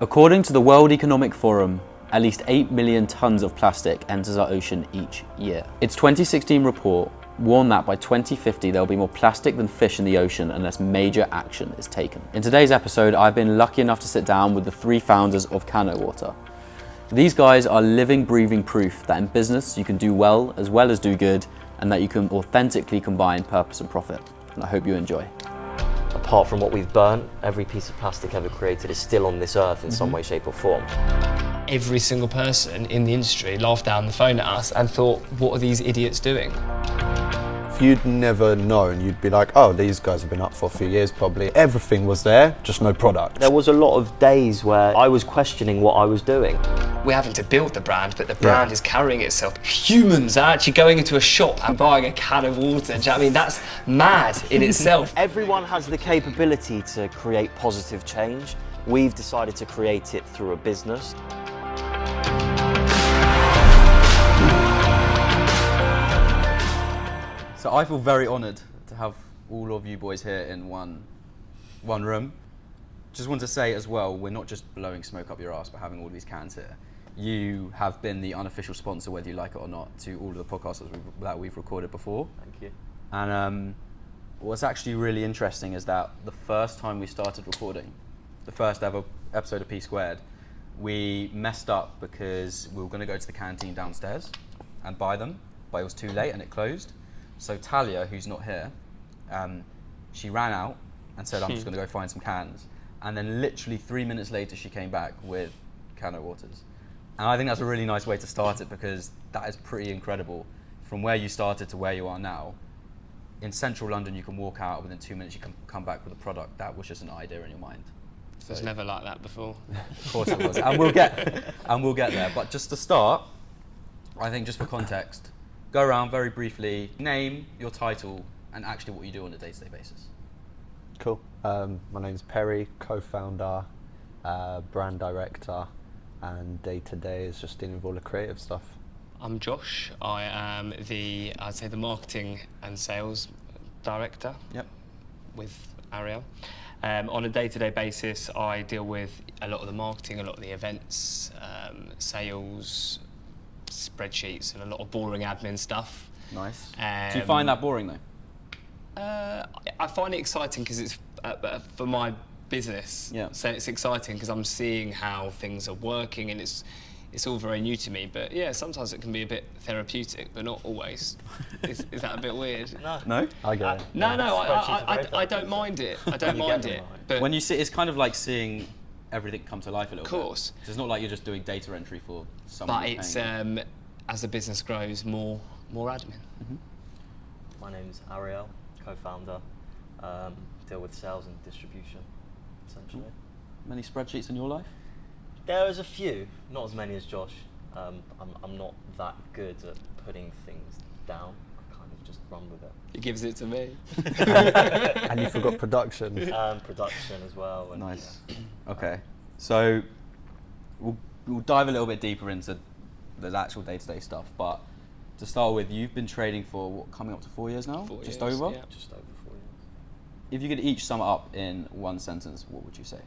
According to the World Economic Forum, at least 8 million tons of plastic enters our ocean each year. Its 2016 report warned that by 2050 there will be more plastic than fish in the ocean unless major action is taken. In today's episode, I've been lucky enough to sit down with the 3 founders of CanO Water. These guys are living, breathing proof that in business you can do well as do good, and that you can authentically combine purpose and profit. And I hope you enjoy. Apart from what we've burnt, every piece of plastic ever created is still on this earth in some way, shape or form. Every single person in the industry laughed down the phone at us and thought, what are these idiots doing? If you'd never known, you'd be like, oh, these guys have been up for a few years probably. Everything was there, just no product. There was a lot of days where I was questioning what I was doing. We're having to build the brand, but the brand is carrying itself. Humans are actually going into a shop and buying a can of water. Do you know what I mean? That's mad in itself. Everyone has the capability to create positive change. We've decided to create it through a business. So I feel very honoured to have all of you boys here in one room. Just want to say as well, we're not just blowing smoke up your ass by having all these cans here. You have been the unofficial sponsor, whether you like it or not, to all of the podcasts that we've recorded before. Thank you. And what's actually really interesting is that the first time we started recording, the first ever episode of P Squared, we messed up because we were going to go to the canteen downstairs and buy them, but it was too late and it closed. So Talia, who's not here, she ran out and said, I'm just going to go find some cans. And then literally 3 minutes later, she came back with CanO Waters. And I think that's a really nice way to start it, because that is pretty incredible. From where you started to where you are now, in central London, you can walk out, within 2 minutes, you can come back with a product that was just an idea in your mind. It was never like that before. Of course it was. And we'll get there. But just to start, I think just for context, go around very briefly, name, your title, and actually what you do on a day-to-day basis. Cool. My name's Perry, co-founder, brand director, and day-to-day is just dealing with all the creative stuff. I'm Josh. I am the marketing and sales director. Yep. With Ariel. On a day-to-day basis, I deal with a lot of the marketing, a lot of the events, sales, spreadsheets, and a lot of boring admin stuff. Nice. Do you find that boring though? I find it exciting because it's for my business. Yeah. So it's exciting because I'm seeing how things are working, and it's all very new to me. But yeah, sometimes it can be a bit therapeutic, but not always. Is that a bit weird? No? I get it. No, I don't mind it. I don't mind it. But when you see, it's kind of like seeing everything come to life a little bit. Of course. It's not like you're just doing data entry for someone. But it's as the business grows, more admin. Mm-hmm. My name's Ariel, co-founder. Deal with sales and distribution, essentially. Many spreadsheets in your life? There is a few, not as many as Josh. I'm not that good at putting things down. I kind of just run with it. He gives it to me. And you forgot production. Production as well. And nice. Yeah. Okay, so we'll dive a little bit deeper into the actual day-to-day stuff, but to start with, you've been trading for what, coming up to 4 years now? 4 years, just over? yeah. Just over 4 years. If you could each sum it up in one sentence, what would you say?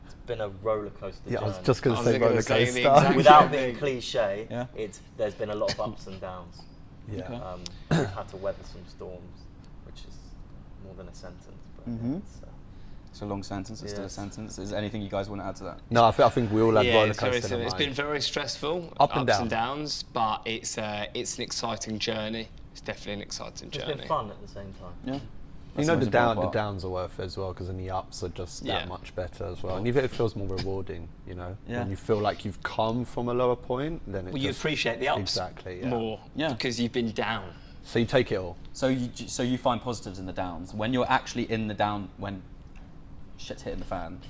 It's been a roller coaster Yeah, journey. I was just going to say roller the coaster. exact Without same being thing. cliche, Yeah. there's been a lot of ups and downs. Yeah. Okay. We've had to weather some storms, which is more than a sentence. But Mhm. it's a long sentence, it's still a Yes. sentence. Is there anything you guys want to add to that? No, I think we all had roller it's, very coaster in similar. It's our been mind. very stressful, Up and ups down. and downs, but it's an exciting journey. It's definitely an exciting It's journey. been fun at the same time. Yeah. You know, That's the the most important part. downs are worth it as well, because then the ups are just Yeah. that much better as well. And it feels more rewarding, you know? Yeah. When you feel like you've come from a lower point, then it Well, you just, appreciate the ups Exactly, yeah. more Yeah. because you've been down. So you take it all. So you find positives in the downs. When you're actually in the down, when shit's hitting the fan,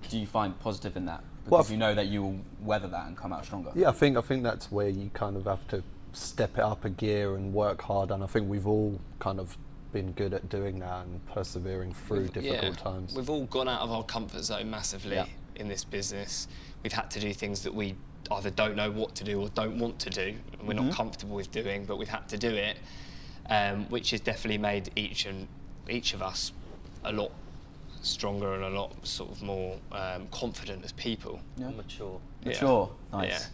do you find positive in that? Because Well, you know that you will weather that and come out stronger. Yeah, I think that's where you kind of have to step it up a gear and work hard. And I think we've all kind of been good at doing that and persevering through difficult times. We've all gone out of our comfort zone massively in this business. We've had to do things that we either don't know what to do or don't want to do, and we're not comfortable with doing, but we've had to do it, which has definitely made each of us a lot stronger and a lot sort of more confident as people. Yeah. Mature. Mature. Yeah. Nice. Yeah.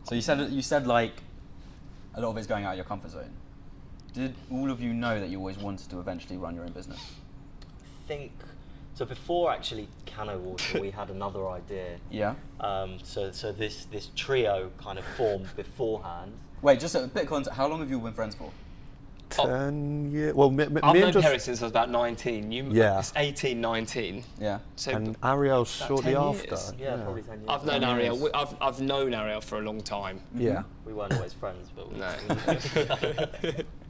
So you said like a lot of it's going out of your comfort zone. Did all of you know that you always wanted to eventually run your own business? I think so. Before actually CanO Water, we had another idea. Yeah. So this trio kind of formed beforehand. Wait, just a bit of context. How long have you been friends for? 10 years. Well, me I've and known Josh, Perry since I was about 19. Yeah. It's 18, 19. Yeah. So and Ariel about shortly 10 after. years. Yeah, probably 10 years. I've known 10 Ariel. years. I've known Ariel for a long time. Yeah. We weren't always friends, but we No.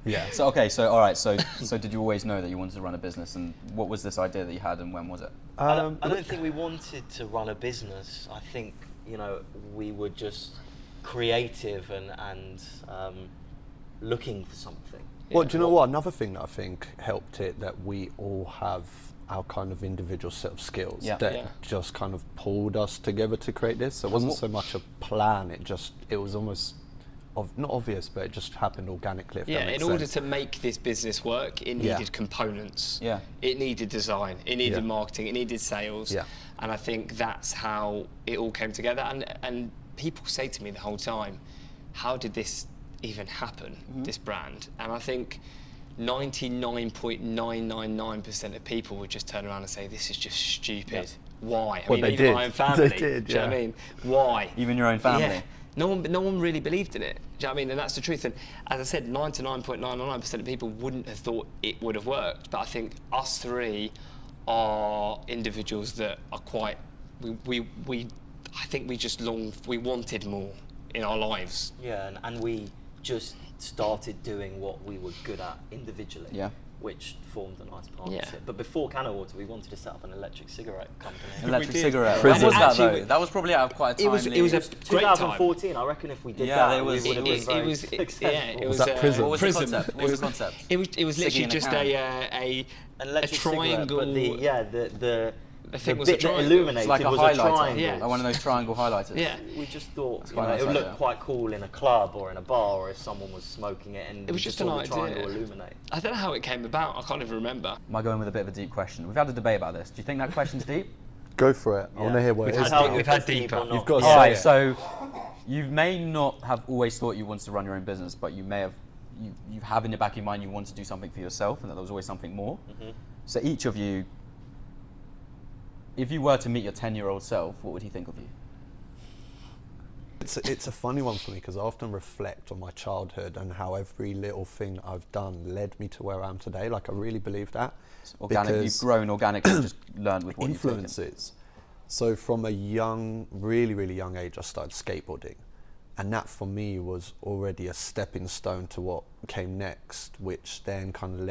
Yeah. So okay, so all right, so did you always know that you wanted to run a business, and what was this idea that you had, and when was it? I don't think we wanted to run a business. I think, you know, we were just creative and looking for something. Well, do you know what? Another thing that I think helped it, that we all have our kind of individual set of skills Yeah. that Yeah. just kind of pulled us together to create this. So it wasn't so much a plan, it was almost not obvious, but it just happened organically, if that Yeah, makes in order sense. to make this business work, it Yeah. needed components. Yeah. It needed design. It needed Yeah. marketing. It needed sales. Yeah. And I think that's how it all came together. And people say to me the whole time, how did this even happen, this brand? And I think 99.999% of people would just turn around and say, this is just stupid. Why? I Well, mean, they even did. my own family. They did, Do you know what I yeah. mean? Why? Even your own family. Yeah. No one really believed in it. Do you know what I mean? And that's the truth. And as I said, 99.999% of people wouldn't have thought it would have worked. But I think us three are individuals that are quite. I think we wanted more in our lives. Yeah, and we just started doing what we were good at individually. Yeah. Which formed a nice partnership. Yeah. But before CanO Water, we wanted to set up an electric cigarette company. Electric did. cigarette. Prison. When was that Actually, though? That was probably out of quite a It was- timely. it was a great time. 2014, I reckon if we did Yeah, that, it was- we would have it been was- very it was- successful. yeah, it Was that Prison? What was the Prison. concept? What was the concept? It was Ciggy literally in a just can. a An electric cigarette, triangle. but The thing was bit a that triangle. illuminated It's like a was highlighter. a triangle. Yeah. Like one of those triangle highlighters. Yeah. We just thought quite a nice it would look idea. quite cool in a club or in a bar, or if someone was smoking it, and It was we just saw an the idea. triangle illuminate. I don't know how it came about. I can't even remember. Am I going with a bit of a deep question? We've had a debate about this. Do you think that question's deep? Go for it. I want to hear what We've it is. had now. we've had Deep deeper. or not. You've got to All say right, it. so you may not have always thought you wanted to run your own business, but you may have, you have in the back of your mind you want to do something for yourself, and that there was always something more. So each of you, if you were to meet your 10-year-old self, what would he think of you? It's a funny one for me because I often reflect on my childhood and how every little thing I've done led me to where I am today. Like, I really believe that. Organic, you've Because grown organically, just learned with what you've taken. influences. So from a young, really, really young age, I started skateboarding. And that for me was already a stepping stone to what came next, which then kind of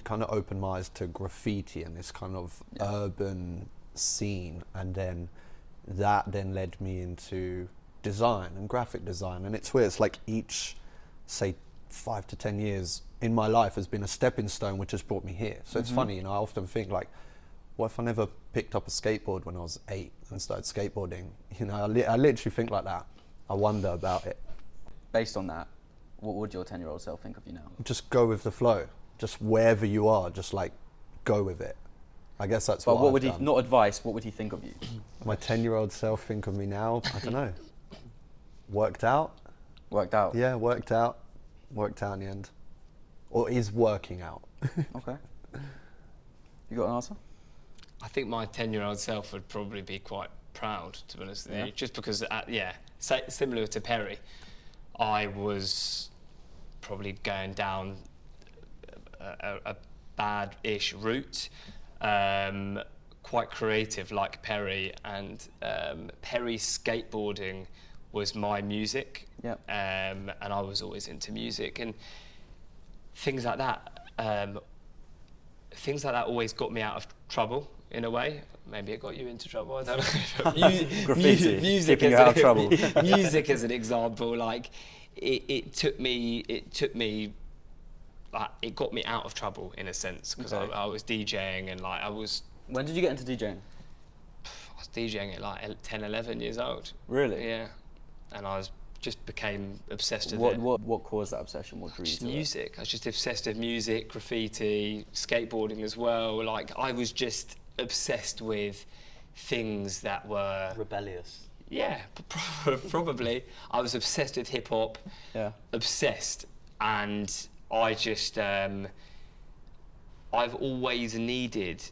kind of opened my eyes to graffiti and this kind of urban scene. And then that then led me into design and graphic design. And it's weird, it's like each, say, 5 to 10 years in my life has been a stepping stone which has brought me here. So it's funny, you know, I often think like, what if I never picked up a skateboard when I was 8 and started skateboarding? You know, I literally think like that. I wonder about it. Based on that, what would your 10-year-old self think of you now? Just go with the flow. Just wherever you are, just like go with it. I guess that's But what what I've would he, done. not advice, what would he think of you? My 10-year-old self think of me now, I don't know. Worked out? Worked out? Yeah, worked out. Worked out in the end. Or is working out. Okay. You got an answer? I think my 10-year-old self would probably be quite proud, to be honest with Yeah. you, just because, similar to Perry, I was probably going down a bad-ish route, quite creative like Perry, and Perry's skateboarding was my music, Yep. and I was always into music, and things like that always got me out of trouble in a way. Maybe it got you into trouble, I don't know. Graffiti, music keeping as you out of trouble. music as an example, like it got me out of trouble in a sense, because Okay. I was DJing, and like I was When did you get into DJing? DJing at like 10, 11 years old. Really? Yeah. And I was just became obsessed with What, it. what caused that obsession? What drew you Just to it? music. I was just obsessed with music, graffiti, skateboarding as well. Like, I was just obsessed with things that were... Rebellious. Yeah, probably. I was obsessed with hip hop. Yeah. Obsessed, and I just I've always needed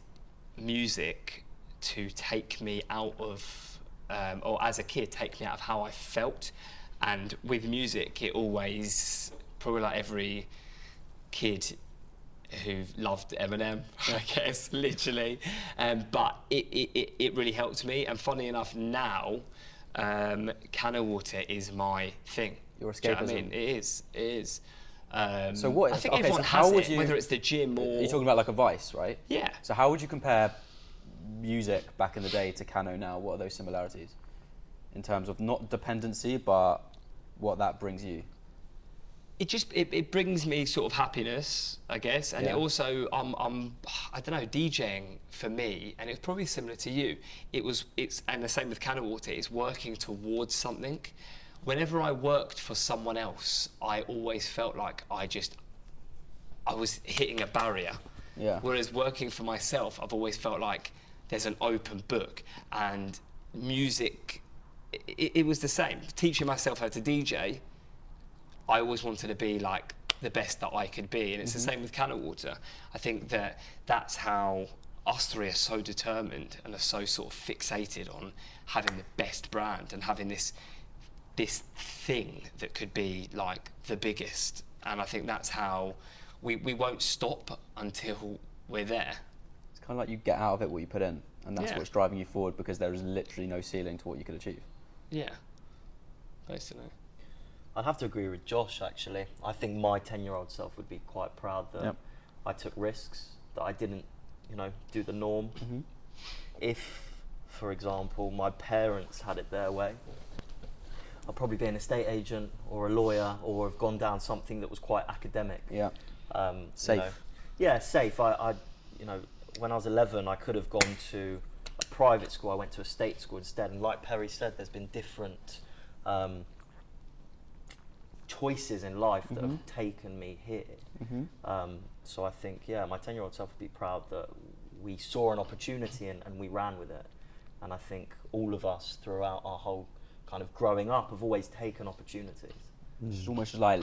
music to take me out of, or as a kid, take me out of how I felt. And with music, it always, probably like every kid who loved Eminem, I guess, literally. But it really helped me. And funny enough, now, CanO Water is my thing. Your Do you know what I escapism. mean? It is. So what? I think okay, everyone so how has would it, you? whether it's the gym or... You're talking about like a vice, right? Yeah. So how would you compare music back in the day to CanO now? What are those similarities in terms of not dependency, but what that brings you? It just it brings me sort of happiness, I guess, and Yeah. it also I don't know, DJing for me, and it's probably similar to you. It's and the same with CanO Water. It's working towards something. Whenever I worked for someone else, I always felt like I was hitting a barrier. Yeah. Whereas working for myself, I've always felt like there's an open book, and music. It was the same. Teaching myself how to DJ, I always wanted to be like the best that I could be, and it's the same with CanO Water. I think that's how us three are so determined and are so sort of fixated on having the best brand and having this thing that could be like the biggest. And I think that's how we won't stop until we're there. It's kind of like you get out of it what you put in, and that's Yeah. what's driving you forward, because there is literally no ceiling to what you could achieve. Yeah, basically. I'd have to agree with Josh, actually. I think my 10-year-old self would be quite proud that Yep. I took risks, that I didn't, do the norm. Mm-hmm. If, for example, my parents had it their way, I'd probably be an estate agent or a lawyer, or have gone down something that was quite academic. Yeah. Safe. Yeah, safe. I when I was 11, I could have gone to a private school. I went to a state school instead. And like Perry said, there's been different choices in life that have taken me here. So I think, my 10-year-old self would be proud that we saw an opportunity and we ran with it. And I think all of us throughout our whole kind of growing up have always taken opportunities. It's almost like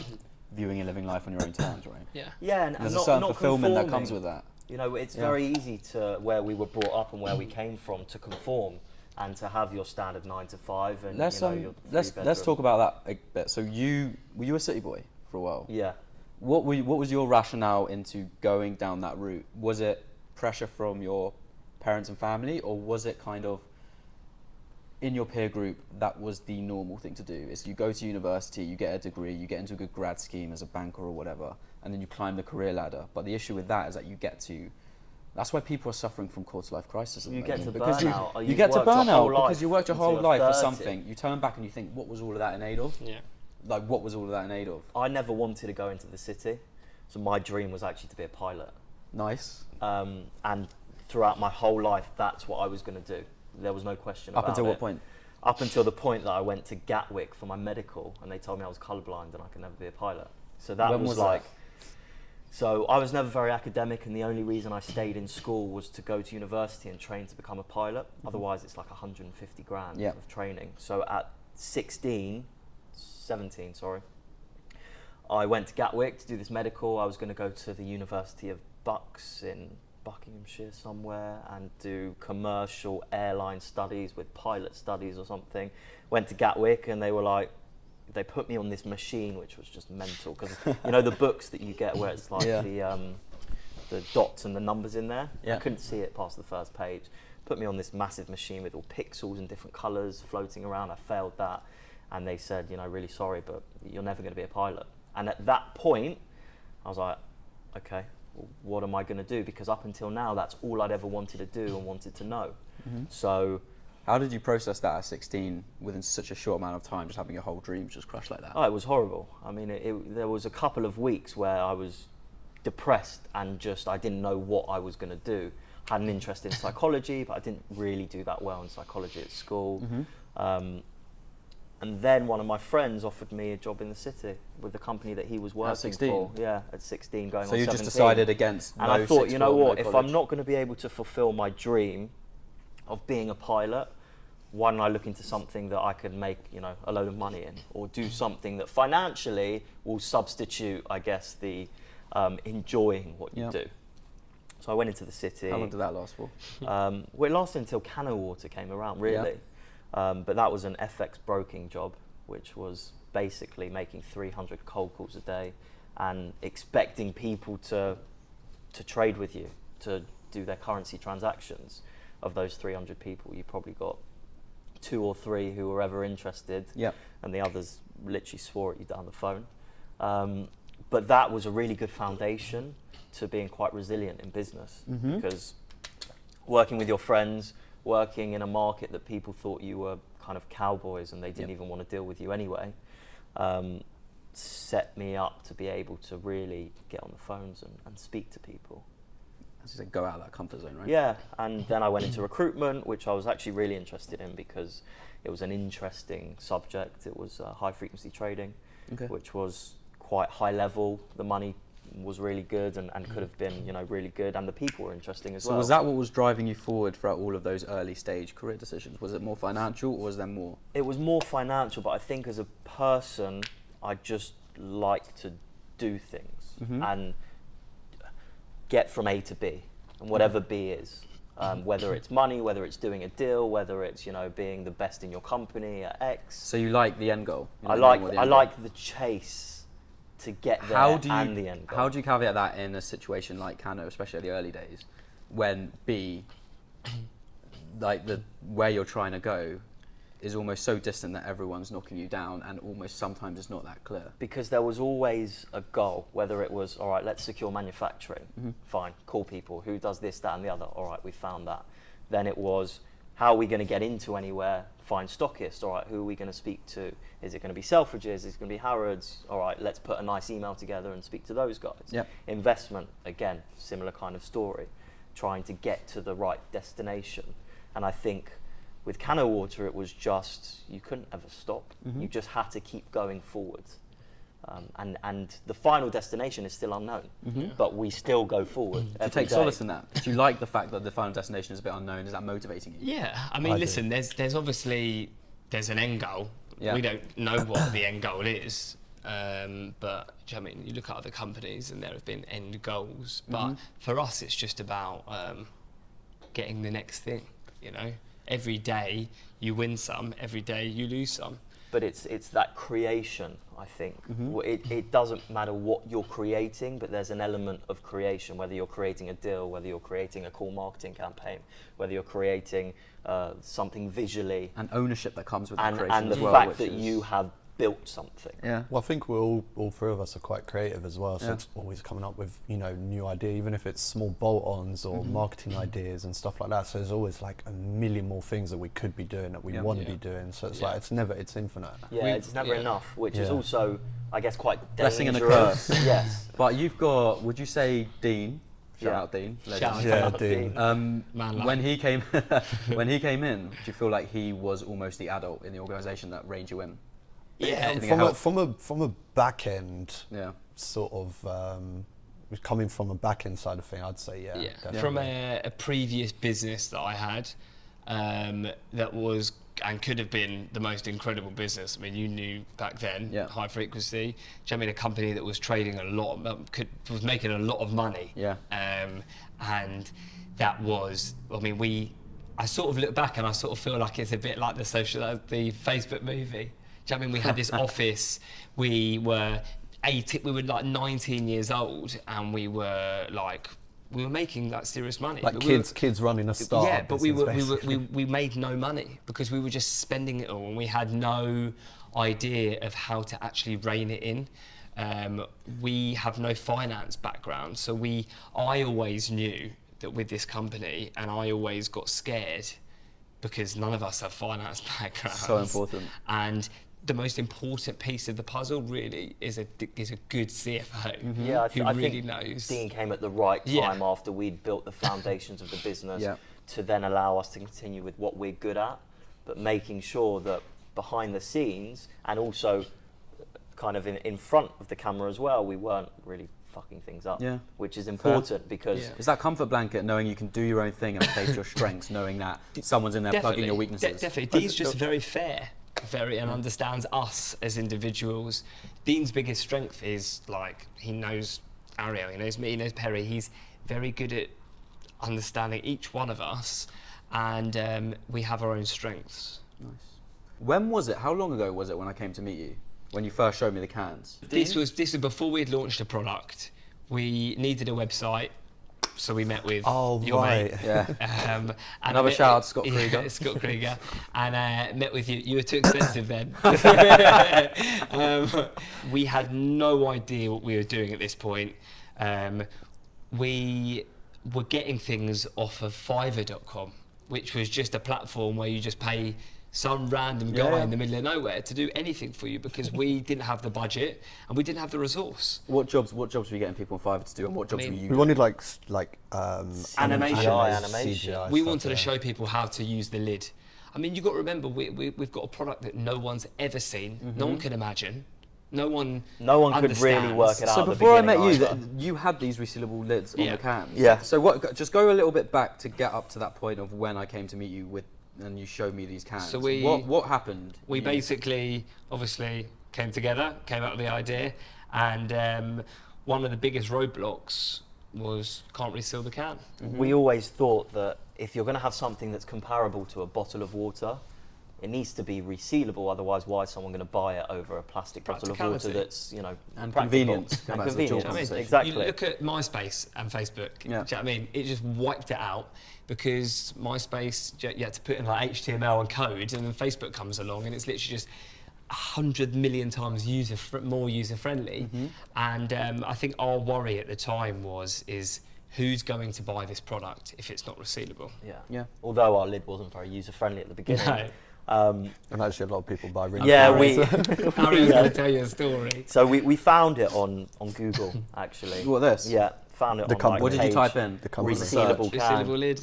viewing and living life on your own terms, right? Yeah. Yeah, and There's not, a certain not fulfillment that conforming. comes with that. It's Yeah. very easy to, where we were brought up and where we came from, to conform and to have your standard 9 to 5 and Let's your let's three-bedroom. talk about that a bit. So were you a city boy for a while? Yeah. What was your rationale into going down that route? Was it pressure from your parents and family, or was it kind of in your peer group that was the normal thing to do? Is you go to university, you get a degree, you get into a good grad scheme as a banker or whatever, and then you climb the career ladder. But the issue with that is that that's why people are suffering from quarter-life crisis. You at the get moment, to because burnout, or you you've get to worked your whole burnout because life you worked your until whole you're life for 30. something. You turn back and you think, what was all of that in aid of? Yeah. Like, what was all of that in aid of? I never wanted to go into the city, so my dream was actually to be a pilot. Nice. And throughout my whole life, that's what I was going to do. There was no question about it. Up until what point? Up until the point that I went to Gatwick for my medical, and they told me I was colourblind and I could never be a pilot. So that When was was like... that? So I was never very academic, and the only reason I stayed in school was to go to university and train to become a pilot. Otherwise, it's like 150 grand Yep. of training. So at 17, I went to Gatwick to do this medical. I was going to go to the University of Bucks in Buckinghamshire somewhere and do commercial airline studies with pilot studies or something. Went to Gatwick, and they were like, they put me on this machine, which was just mental, because the books that you get where it's like Yeah. the dots and the numbers in there. Yeah. I couldn't see it past the first page. Put me on this massive machine with all pixels and different colours floating around. I failed that, and they said, really sorry, but you're never going to be a pilot. And at that point, I was like, okay, well, what am I going to do? Because up until now, that's all I'd ever wanted to do and wanted to know. So How did you process that at 16 within such a short amount of time, just having your whole dreams just crushed like that? it was horrible. I mean, there was a couple of weeks where I was depressed and I didn't know what I was going to do. Had an interest in psychology, but I didn't really do that well in psychology at school. And then one of my friends offered me a job in the city with the company that he was working 16? for. Yeah, at 16, going on 17. So you just decided against and no I thought, sixth you know form, no what, if I'm college. not going to be able to fulfill my dream of being a pilot, why don't I look into something that I could make, you know, a load of money in, or do something that financially will substitute, I guess, the enjoying what you do. So I went into the city. How long did that last for? Well, it lasted until CanO Water came around, really. But that was an FX broking job, which was basically making 300 cold calls a day and expecting people to trade with you, to do their currency transactions. Of those 300 people, you probably got 2 or 3 who were ever interested, and the others literally swore at you down the phone. But that was a really good foundation to being quite resilient in business, because working with your friends, working in a market that people thought you were kind of cowboys and they didn't even want to deal with you anyway, set me up to be able to really get on the phones and speak to people. As you said, go out of that comfort zone, right? Yeah, and then I went into recruitment, which I was actually really interested in because it was an interesting subject. It was high frequency trading, which was quite high level. The money was really good and could have been, you know, really good, and the people were interesting as well. So was that what was driving you forward throughout all of those early stage career decisions? Was it more financial, or was there more? It was more financial, but I think as a person, I just like to do things and get from A to B, and whatever B is, whether it's money, whether it's doing a deal, whether it's, you know, being the best in your company at X. So you like the end goal? I like the chase to get there and the end goal. How do you caveat that in a situation like CanO, especially at the early days, when B, like where you're trying to go, is almost so distant that everyone's knocking you down, and almost sometimes it's not that clear? Because there was always a goal, whether it was, all right, let's secure manufacturing, fine, call people, who does this, that and the other, all right, we found that. Then it was, how are we going to get into anywhere, find stockists, all right, who are we going to speak to? Is it going to be Selfridges, is it going to be Harrods? All right, let's put a nice email together and speak to those guys. Investment, again, similar kind of story, trying to get to the right destination. And I think with CanO Water, it was just, you couldn't ever stop. You just had to keep going forward. And the final destination is still unknown, but we still go forward. Do you take solace in that? Do you like the fact that the final destination is a bit unknown? Is that motivating you? Yeah, I mean, listen, there's obviously, there's an end goal. We don't know what the end goal is, but do you know what I mean? You look at other companies and there have been end goals, but for us, it's just about getting the next thing, you know? Every day you win some, every day you lose some. But it's that creation, I think. It doesn't matter what you're creating, but there's an element of creation, whether you're creating a deal, whether you're creating a cool marketing campaign, whether you're creating something visually. And ownership that comes with the creation and as the well, fact that you have built something. Yeah. Well, I think we're all 3 of us are quite creative as well, so it's always coming up with, you know, new idea, even if it's small bolt-ons or marketing ideas and stuff like that. So there's always like a million more things that we could be doing, that we want to be doing. So it's like it's infinite. Yeah, it's never enough, which is also, I guess, quite dangerous. Blessing and a curse. Yes. But you've got, would you say Dean? Shout out Dean. Shout out Dean. When he came in, do you feel like he was almost the adult in the organisation that reined you in? Yeah, from a back end, sort of coming from a back end side of thing, I'd say definitely. From a previous business that I had, that was and could have been the most incredible business. I mean, you knew back then, high frequency. Do you know what I mean? A company that was trading a lot, was making a lot of money. And that was, I mean, I sort of look back and I sort of feel like it's a bit like the Facebook movie. Do you know what I mean? We had this office, we were like 19 years old, and we were making like serious money. Like kids running a startup. Yeah, but we made no money because we were just spending it all, and we had no idea of how to actually rein it in. We have no finance background, so I always knew that with this company, and I always got scared because none of us have finance backgrounds. So important. And the most important piece of the puzzle really is a good CFO who I really think knows. Dean came at the right time after we'd built the foundations of the business to then allow us to continue with what we're good at, but making sure that behind the scenes and also kind of in front of the camera as well, we weren't really fucking things up, which is important because it's that comfort blanket knowing you can do your own thing and play to your strengths, knowing that someone's in there plugging your weaknesses. Definitely. Dean's just very fair, and understands us as individuals. Dean's biggest strength is, like, he knows Ariel, he knows me, he knows Perry. He's very good at understanding each one of us, and we have our own strengths. Nice. When was it? How long ago was it when I came to meet you? When you first showed me the cans? This was before we had launched a product. We needed a website, so we met with your mate. Yeah. And Another shout out, Scott Krieger. Yeah, Scott Krieger. And met with you. You were too expensive then. We had no idea what we were doing at this point. We were getting things off of Fiverr.com, which was just a platform where you just pay some random guy in the middle of nowhere to do anything for you, because we didn't have the budget and we didn't have the resource. What jobs were you getting people on Fiverr to do, and what jobs were you? We wanted like animation. CGI We stuff, wanted to show people how to use the lid. I mean, you've got to remember, we've got a product that no one's ever seen, no one can imagine, no one could really work it out. So before I met you, you had these resealable lids on the cans. Yeah. So just go a little bit back to get up to that point of when I came to meet you and you showed me these cans. So what happened? We basically, obviously, came together, came up with the idea, and one of the biggest roadblocks was can't reseal the can. We always thought that if you're going to have something that's comparable to a bottle of water, it needs to be resealable. Otherwise, why is someone going to buy it over a plastic bottle of water that's, you know, and practical convenient? And That's convenient. the job. Exactly. You look at MySpace and Facebook. Do you know what I mean? It just wiped it out, because MySpace, you had to put in like HTML and code, and then Facebook comes along and it's literally just 100 million times more user friendly. And I think our worry at the time is who's going to buy this product if it's not resealable? Yeah. Although our lid wasn't very user friendly at the beginning. No. And actually, a lot of people buy really. Ariel's going to tell you a story. So we found it on Google, actually. What, this? Yeah, found it on What did you type in? The company. resealable can. Resealable lid.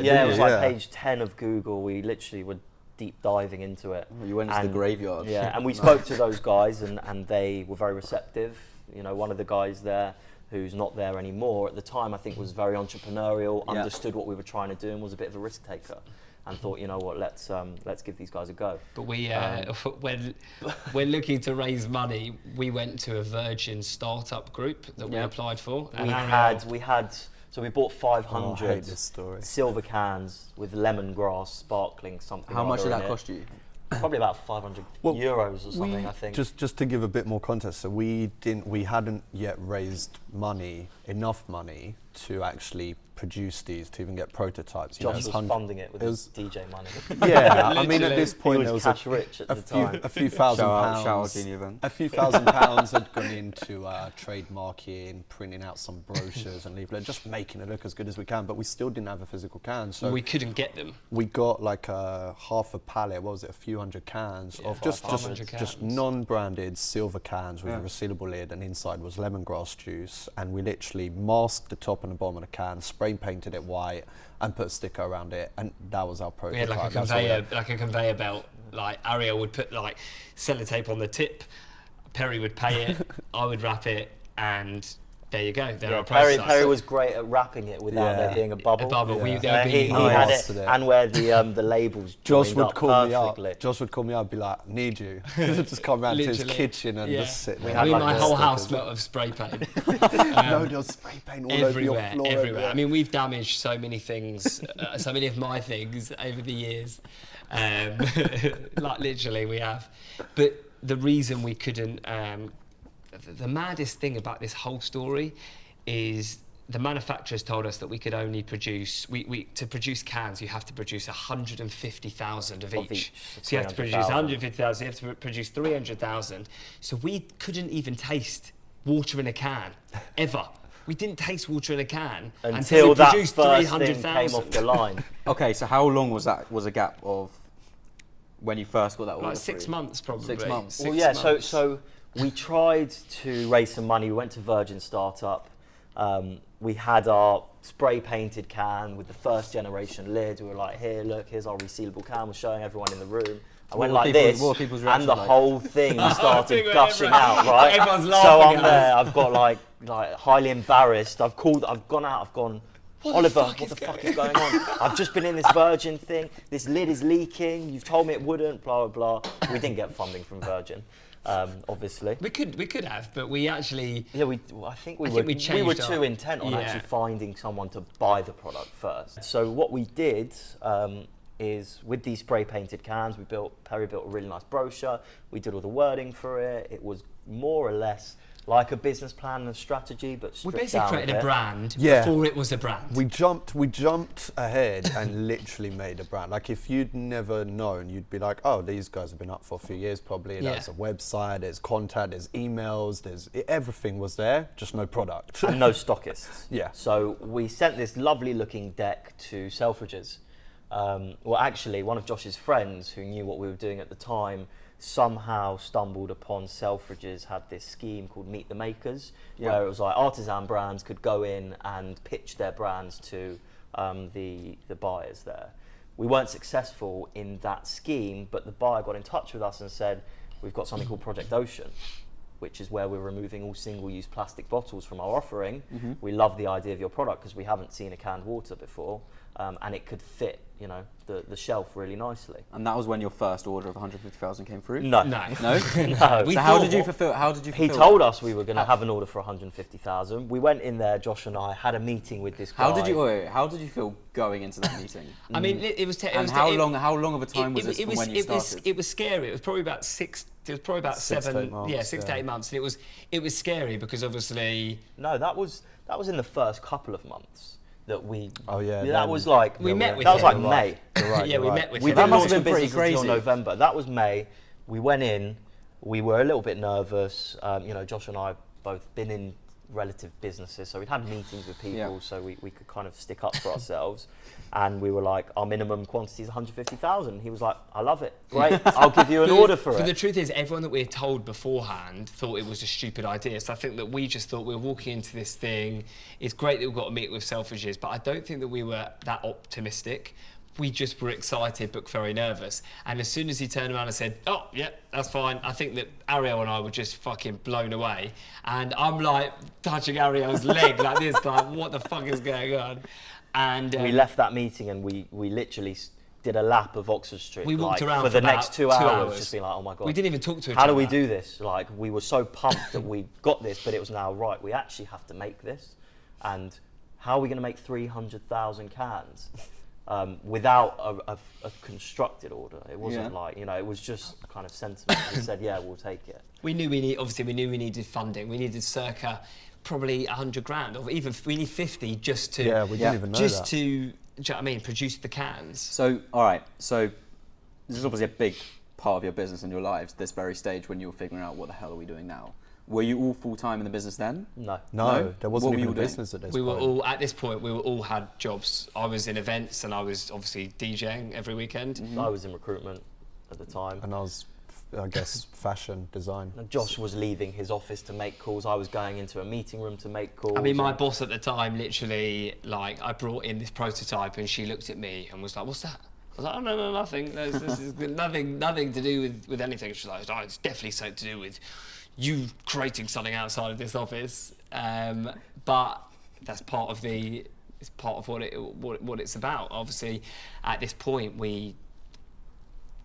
Yeah, it was like Yeah. page 10 of Google. We literally were deep diving into it. You went into the graveyard. Yeah, and we spoke to those guys, and they were very receptive. You know, one of the guys there, who's not there anymore, at the time I think was very entrepreneurial, understood what we were trying to do, and was a bit of a risk taker, and thought, you know what, let's give these guys a go. But we, when looking to raise money, we went to a Virgin startup group that we applied for. So we bought 500 silver cans with lemongrass sparkling something. How much did that cost you? Probably about 500 euros or something, I think. Just to give a bit more context, so we hadn't yet raised enough money to actually produce these, to even get prototypes. Josh was funding it with his DJ money. Yeah, I mean, at this point there was cash rich at the time. a few thousand pounds. Shout out Genie Event. A few £1,000s had gone into trademarking, printing out some brochures and leaflet, just making it look as good as we can. But we still didn't have a physical can, so we couldn't get them. We got like half a pallet. What was it? A few hundred cans of just non-branded silver cans with a resealable lid, and inside was lemongrass juice. And we literally masked the top and the bottom of the can, spray painted it white, and put a sticker around it, and that was our prototype. We had like a conveyor belt. Like Ariel would put like sellotape on the tip, Perry would pay it, I would wrap it, and there you go. Perry was great at wrapping it without there being a bubble. He had it, and where the labels Josh joined would up call perfectly. me up. Josh would call me up, be like, "Need you?" Just come round to his kitchen and just sit there. My whole house smelled of spray paint. There was spray paint all over your floor. Everywhere. I mean, we've damaged so many things, so many of my things over the years. Like literally, we have. But the reason we couldn't. The maddest thing about this whole story is the manufacturers told us that we could only produce, to produce cans, you have to produce 150,000 of each. So you have to produce 150,000, you have to produce 300,000. So we couldn't even taste water in a can, ever. We didn't taste water in a can until we that produced first 300,000. thing came off the line. Okay, so how long was a gap of when you first got that order? Like 6 months, probably. 6 months. So we tried to raise some money. We went to Virgin Startup. We had our spray painted can with the first generation lid. We were like, here, look, here's our resealable can. We're showing everyone in the room. I went like this, and the whole thing started gushing out, right? Everyone's laughing. So I'm there. I've got like highly embarrassed. I've gone out. I've gone. Oliver, what the fuck is going on? I've just been in this Virgin thing. This lid is leaking. You've told me it wouldn't. Blah blah blah. We didn't get funding from Virgin, obviously. We could have, but we actually. Yeah, I think we were too intent on actually finding someone to buy the product first. So what we did is with these spray painted cans, Perry built a really nice brochure. We did all the wording for it. It was more or less like a business plan and a strategy, but we stripped basically down created a brand Yeah. before it was a brand. We jumped ahead and literally made a brand. Like if you'd never known, you'd be like, oh, these guys have been up for a few years probably. Yeah. There's a website, there's contact, there's emails, everything was there, just no product. and no stockists. Yeah. So we sent this lovely looking deck to Selfridges. Well, actually, one of Josh's friends who knew what we were doing at the time somehow stumbled upon Selfridges had this scheme called Meet the Makers, where it was like artisan brands could go in and pitch their brands to the buyers there. We weren't successful in that scheme, but the buyer got in touch with us and said, we've got something called Project Ocean, which is where we're removing all single-use plastic bottles from our offering. We love the idea of your product because we haven't seen a canned water before, and it could fit, the shelf really nicely. And that was when your first order of 150,000 came through? No. No. No. So how did you fulfill? He told us we were going to have an order for 150,000. We went in there, Josh and I had a meeting with this guy. How did you feel going into that meeting? I mean, it was. How long of a time was this from when you started? It was scary. It was probably about 6 to 8 months. 6 to 8 months, and it was scary because obviously. No, that was in the first couple of months. That we. Oh yeah. That was like. We met with that was him. like May. Right, Yeah, we met with We him. didn't must launch have the been pretty business until crazy. November. That was May. We went in. We were a little bit nervous. Josh and I both been in relative businesses, so we'd had meetings with people, so we could kind of stick up for ourselves. And we were like, our minimum quantity is 150,000. He was like, I love it. Great, I'll give you an order for it. But the truth is, everyone that we had told beforehand thought it was a stupid idea. So I think that we just thought we were walking into this thing. It's great that we've got to meet with Selfridges, but I don't think that we were that optimistic. We just were excited but very nervous. And as soon as he turned around and said, oh, yeah, that's fine, I think that Ariel and I were just fucking blown away. And I'm like touching Ariel's leg like this, like, what the fuck is going on? And we left that meeting and we literally did a lap of Oxford Street. We walked around for the about next 2 2 hours, hours. just being like, oh my God. we didn't even talk to each How other. do we do this? Like, we were so pumped that we got this, but it was now, right, we actually have to make this. And how are we going to make 300,000 cans without a constructed order? It wasn't like, it was just kind of sentiment. We said, yeah, we'll take it. We knew we needed funding. We needed circa probably 100 grand, or even we need 50 just to. Yeah, we didn't even know just that. to, do you know what I mean, produce the cans. So, all right. So, this is obviously a big part of your business and your lives. This very stage when you were figuring out what the hell are we doing now. Were you all full time in the business then? No. No, there wasn't What were even you a doing? business at this We point. were all at this point. We were all had jobs. I was in events, and I was obviously DJing every weekend. I was in recruitment at the time. And I was, I guess, fashion design. And Josh was leaving his office to make calls. I was going into a meeting room to make calls. I mean, my boss at the time, literally, like, I brought in this prototype, and she looked at me and was like, "What's that?" I was like, "Oh no, nothing. This is nothing to do with anything." She's like, "Oh, it's definitely something to do with you creating something outside of this office." But that's part of what it's about. Obviously, at this point, we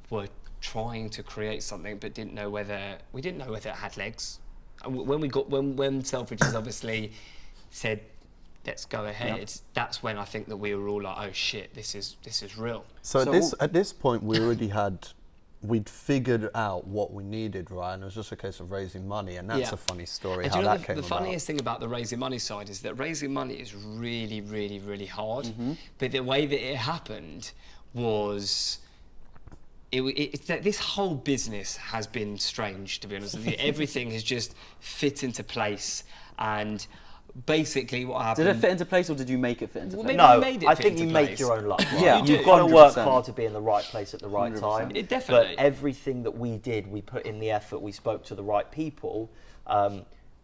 were trying to create something, but didn't know whether it had legs. And when Selfridges obviously said, "Let's go ahead," that's when I think that we were all like, "Oh shit, this is real." So at this point, we'd figured out what we needed, right? And it was just a case of raising money, and that's a funny story And how do you know that came the about. funniest thing about the raising money side is that raising money is really, really, really hard. But the way that it happened was, this whole business has been strange, to be honest with you. Everything has just fit into place, and basically what happened... Did it fit into place, or did you make it fit into Well, place? maybe No, we made it I fit think you into make place. your own luck. Right? Yeah, You've you got to do. work 100%. hard to be in the right place at the right 100%. time. It definitely. But everything that we did, we put in the effort, we spoke to the right people,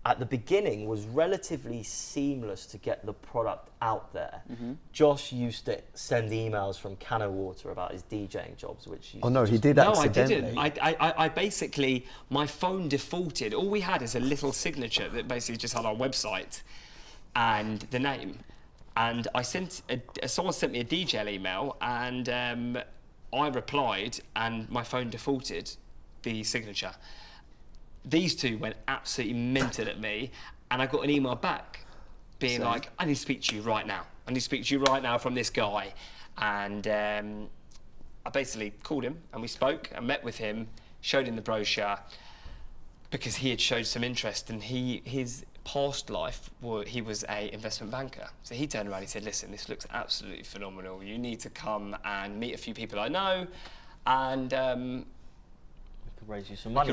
at the beginning was relatively seamless to get the product out there. Josh used to send emails from CanO Water about his DJing jobs, which Oh no, he did No, accidentally. I didn't. I basically, my phone defaulted. All we had is a little signature that basically just had our website and the name. And I sent, someone sent me a DJL email, and I replied, and my phone defaulted the signature. These two went absolutely minted at me, and I got an email back being like, I need to speak to you right now. I need to speak to you right now from this guy. And I basically called him, and we spoke and met with him, showed him the brochure, because he had showed some interest, and his past life, he was an investment banker. So he turned around and he said, listen, this looks absolutely phenomenal. You need to come and meet a few people I know, and raise you some money.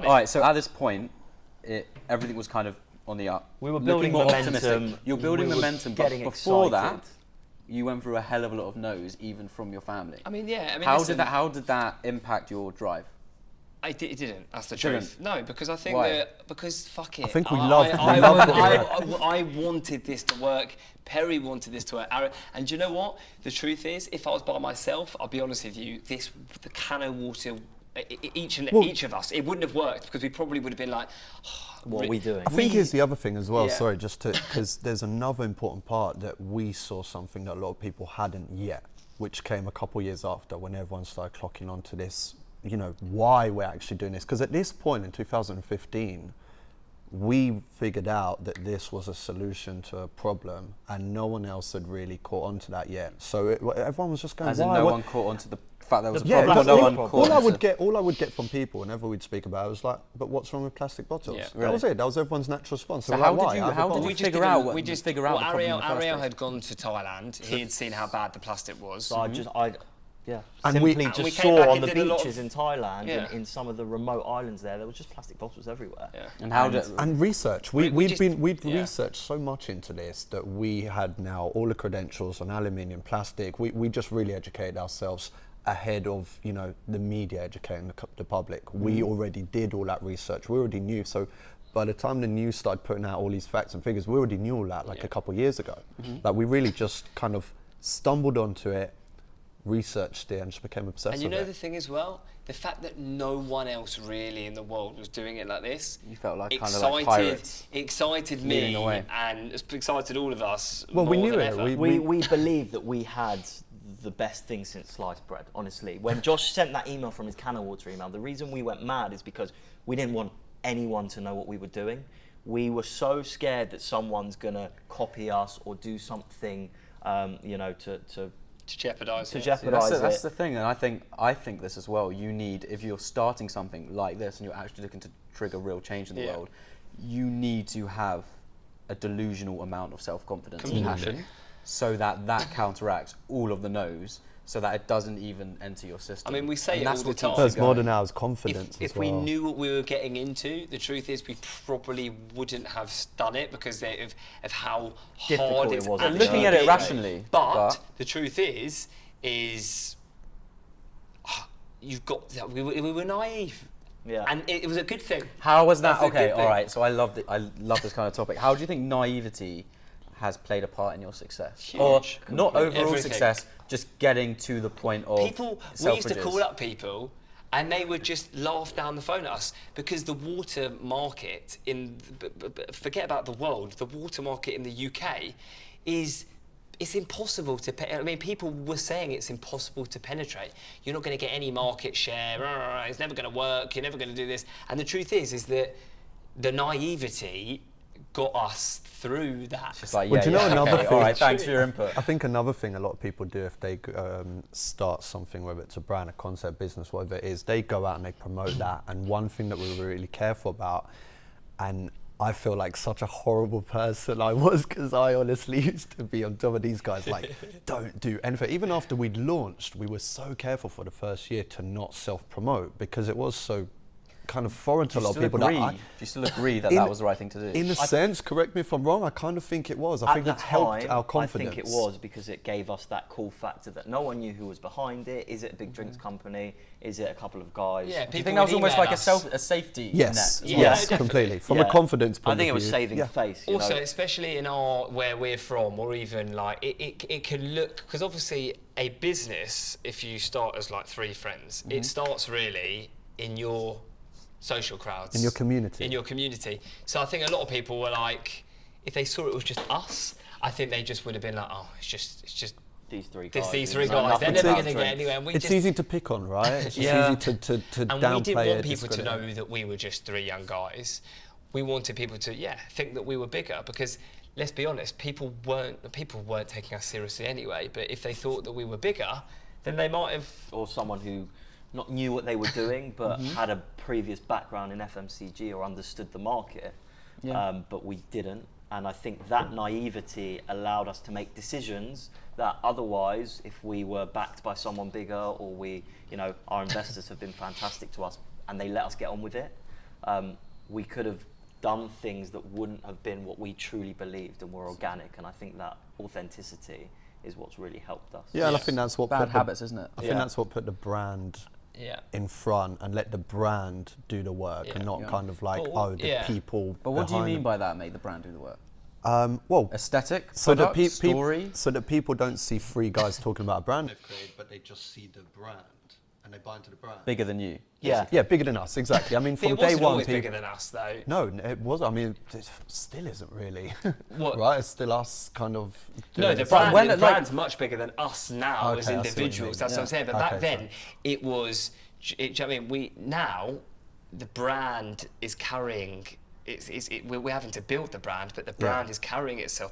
All right, so at this point, everything was kind of on the up. We were Looking building more momentum. optimistic. You're building We were momentum, but getting before excited. that, you went through a hell of a lot of no's, even from your family. I mean, yeah. I mean, How listen, did that impact your drive? It didn't. That's the Didn't? truth. No, because I think Why? because fuck it. I think we love I wanted this to work. Perry wanted this to work. And do you know what? The truth is, if I was by myself, I'll be honest with you, the CanO Water, each of us, it wouldn't have worked, because we probably would have been like, What are we doing? I think here's the other thing as well, Yeah. sorry, just to, because there's another important part that we saw something that a lot of people hadn't yet, which came a couple years after, when everyone started clocking onto this, you know, why we're actually doing this. Because at this point in 2015, we figured out that this was a solution to a problem, and no one else had really caught on to that yet. So everyone was just going, As in, why? no What- one caught on to the fact there was a Yeah, problem. like, No all, one problem. caught all I on would to- get, all I would get from people whenever we'd speak about it was like, but what's wrong with plastic bottles? Yeah. That Really? was it. That was everyone's natural response. So They were how like, did why? you- Out of how the did bottle. we figure out what- we just figure out the problem in the first Ariel place? had gone to Thailand. He had seen how bad the plastic was. So And simply we- and we just came saw back on and the did a lot beaches of- in Thailand Yeah. and in some of the remote islands there was just plastic bottles everywhere. Yeah. And how did... And research. We We'd just- yeah. researched so much into this that we had now all the credentials on aluminium, plastic. We just really educated ourselves ahead of, you know, the media educating the public. We already did all that research. We already knew. So by the time the news started putting out all these facts and figures, we already knew all that like a couple of years ago. Like we really just kind of stumbled onto it, researched it, and just became obsessed And you with know it. the thing as well, the fact that no one else really in the world was doing it like this. You felt like kind of like pirates. Excited leading me, the way. and it's excited all of us. Well, we more knew than it. ever. We believed that we had the best thing since sliced bread, honestly. When Josh sent that email from his CanO Water email, the reason we went mad is because we didn't want anyone to know what we were doing. We were so scared that someone's going to copy us or do something, you know, to jeopardise it. jeopardise it. That's the thing, and I think this as well. You need, if you're starting something like this and you're actually looking to trigger real change in the world, you need to have a delusional amount of self-confidence and passion, so that counteracts all of the no's, so that it doesn't even enter your system. I mean, we say And it that's all the what keeps time. you There's more going. than ours confidence If as we well. knew what we were getting into, the truth is we probably wouldn't have done it because of how Difficult hard it it's was. actually Looking at it been. rationally, But the truth is you've got, we were naive. Yeah. And it was a good thing. How was that? That's a Okay, good all thing. right. So I love this kind of topic. How do you think naivety has played a part in your success, Huge. or not overall Everything. success, just getting to the point of We used to Selfridges? call up people and they would just laugh down the phone at us because the water market forget about the world, the water market in the UK it's impossible to I mean, people were saying it's impossible to penetrate. You're not going to get any market share. It's never going to work. You're never going to do this. And the truth is that the naivety got us through that. It's like, Well, do you know another okay, thing? all right, thanks for your input. I think another thing a lot of people do if they start something, whether it's a brand, a concept, business, whatever it is, they go out and they promote that. And one thing that we were really careful about, and I feel like such a horrible person I was, because I honestly used to be on top of these guys like, don't do anything. Even after we'd launched, we were so careful for the first year to not self-promote because it was so kind of foreign to a lot of Do people. you still agree that that was the right thing to do? In a sense, correct me if I'm wrong, I kind of think it was. I think that's helped our confidence. I think it was because it gave us that cool factor that no one knew who was behind it. Is it a big drinks company? Is it a couple of guys? Yeah, Do you think that was almost like a safety yes, net? yes, completely. From a confidence point of view. I think it was saving face. You Also, know? especially in where we're from, or even like it can look, because obviously a business, if you start as like 3 friends, it starts really in your social crowds. In your community. In your community. So I think a lot of people were like, if they saw it was just us, I think they just would have been like, oh, it's just these 3 guys. these 3 guys. They're never going to get anywhere. And it's easy to pick on, right? It's just easy to and downplay we didn't want it, people to know that we were just 3 young guys. We wanted people to, think that we were bigger, because let's be honest, people weren't taking us seriously anyway. But if they thought that we were bigger, then they might have. Or someone who not knew what they were doing, but had a previous background in FMCG or understood the market, but we didn't. And I think that naivety allowed us to make decisions that otherwise, if we were backed by someone bigger, or our investors have been fantastic to us and they let us get on with it, we could have done things that wouldn't have been what we truly believed and were organic. And I think that authenticity is what's really helped us. Yeah, and I think that's what Bad habits, isn't it? I think that's what put the brand in front and let the brand do the work and not kind of like, the people. But what do you mean by that, make the brand do the work? Well, aesthetic, so that story? so that people don't see 3 guys talking about a brand they've created, but they just see the brand and they buy into the brand. Bigger than you. Yeah, bigger than us, exactly. I mean, from it day wasn't one, always bigger than us, though. No, it was. I mean, it still isn't really. What? Right? It's still us kind of. No, the brand's much bigger than us now as individuals. That's what I'm saying. But back then, it was. I mean, now the brand is carrying. We're having to build the brand, but the brand is carrying itself.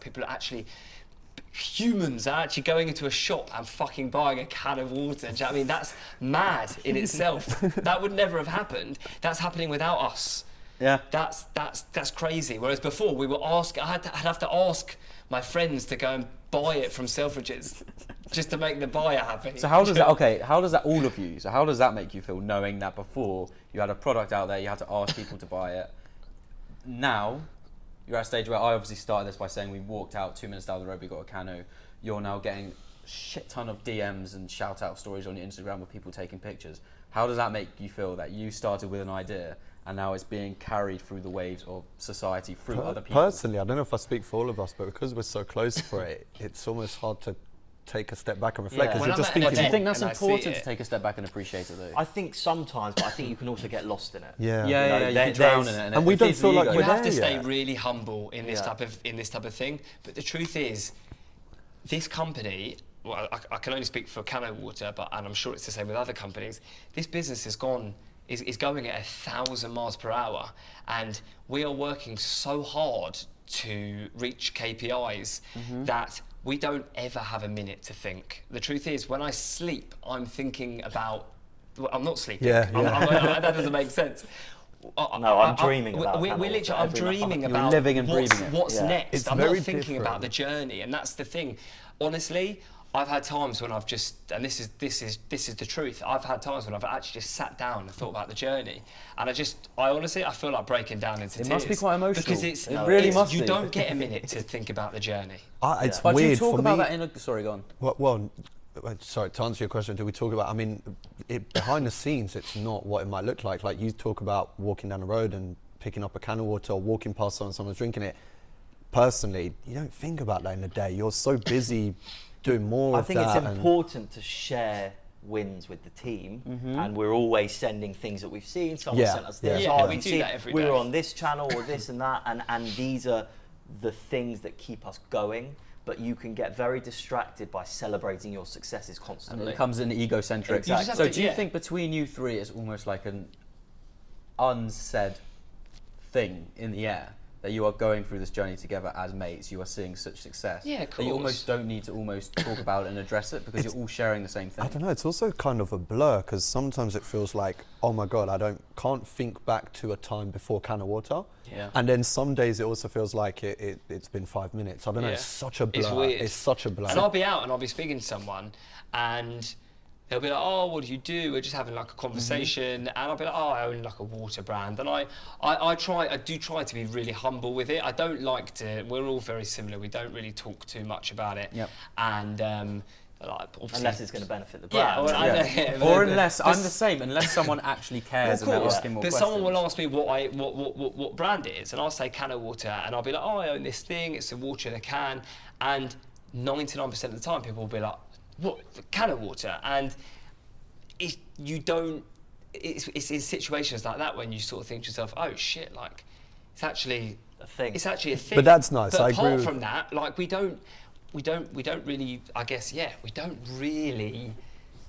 Humans are actually going into a shop and fucking buying a can of water. Do you know what I mean? That's mad in itself. That would never have happened. That's happening without us. Yeah. That's crazy. Whereas before we were I'd have to ask my friends to go and buy it from Selfridges just to make the buyer happy. So how does that all of you? So how does that make you feel, knowing that before you had a product out there, you had to ask people to buy it? Now you're at a stage where I obviously started this by saying we walked out 2 minutes down the road, we got a CanO. You're now getting a shit ton of DMs and shout out stories on your Instagram with people taking pictures. How does that make you feel that you started with an idea and now it's being carried through the waves of society through other people? Personally, I don't know if I speak for all of us, but because we're so close for it, it's almost hard to take a step back and reflect. Because you're just thinking. Do you think that's important to take a step back and appreciate it, though? I think sometimes, but I think you can also get lost in it. Yeah. You can drown in it. And we don't feel like you we're have to there stay yet. really humble in this type of thing. But the truth is, this company. Well, I can only speak for CanO Water, and I'm sure it's the same with other companies. This business is going at 1,000 miles per hour, and we are working so hard to reach KPIs that we don't ever have a minute to think. The truth is, when I sleep, I'm thinking about. Well, I'm not sleeping. Yeah. That doesn't make sense. No, I'm dreaming about it. I'm dreaming about living and breathing it. what's next. It's I'm not very thinking different. about the journey, and that's the thing. Honestly, I've had times when I've just, and this is the truth. I've had times when I've actually just sat down and thought about the journey, and I honestly feel like breaking down into tears. It must be quite emotional. Because it really must be. You don't get a minute to think about the journey. It's But weird do you talk for about me. that in a... Sorry, go on. Well, sorry, to answer your question, do we talk about, I mean, behind the scenes, it's not what it might look like. Like you talk about walking down the road and picking up a can of water or walking past someone's drinking it. Personally, you don't think about that in a day. You're so busy doing more of that. I think it's important to share wins with the team, and we're always sending things that we've seen. Someone sent us this. We do that every we day. were on this channel or this and that, and these are the things that keep us going. But you can get very distracted by celebrating your successes constantly. And it becomes an egocentric. Exactly. So do you think between you 3 it's almost like an unsaid thing in the air? That you are going through this journey together as mates, you are seeing such success. Yeah, of course. That you almost don't need to talk about it and address it because you're all sharing the same thing. I don't know, it's also kind of a blur because sometimes it feels like, oh my God, can't think back to a time before CanO Water. Yeah. And then some days it also feels like it's been 5 minutes. I don't know, it's such a blur. It's weird. It's such a blur. And I'll be out and I'll be speaking to someone and they'll be like, oh, what do you do? We're just having like a conversation, and I'll be like, oh, I own like a water brand, and I do try to be really humble with it. I don't like to. We're all very similar. We don't really talk too much about it, and like, unless it's going to benefit the yeah, brand. Or unless I'm the same, unless someone actually cares and they're asking more but questions. someone will ask me what brand it is, and I'll say CanO Water, and I'll be like, oh, I own this thing. It's a water in a can, and 99% of the time, people will be like, what, CanO Water? And you don't. It's in situations like that when you sort of think to yourself, oh shit, like it's actually A thing. It's actually a thing. But that's nice. But I apart agree with- from that, like we don't really. I guess we don't really.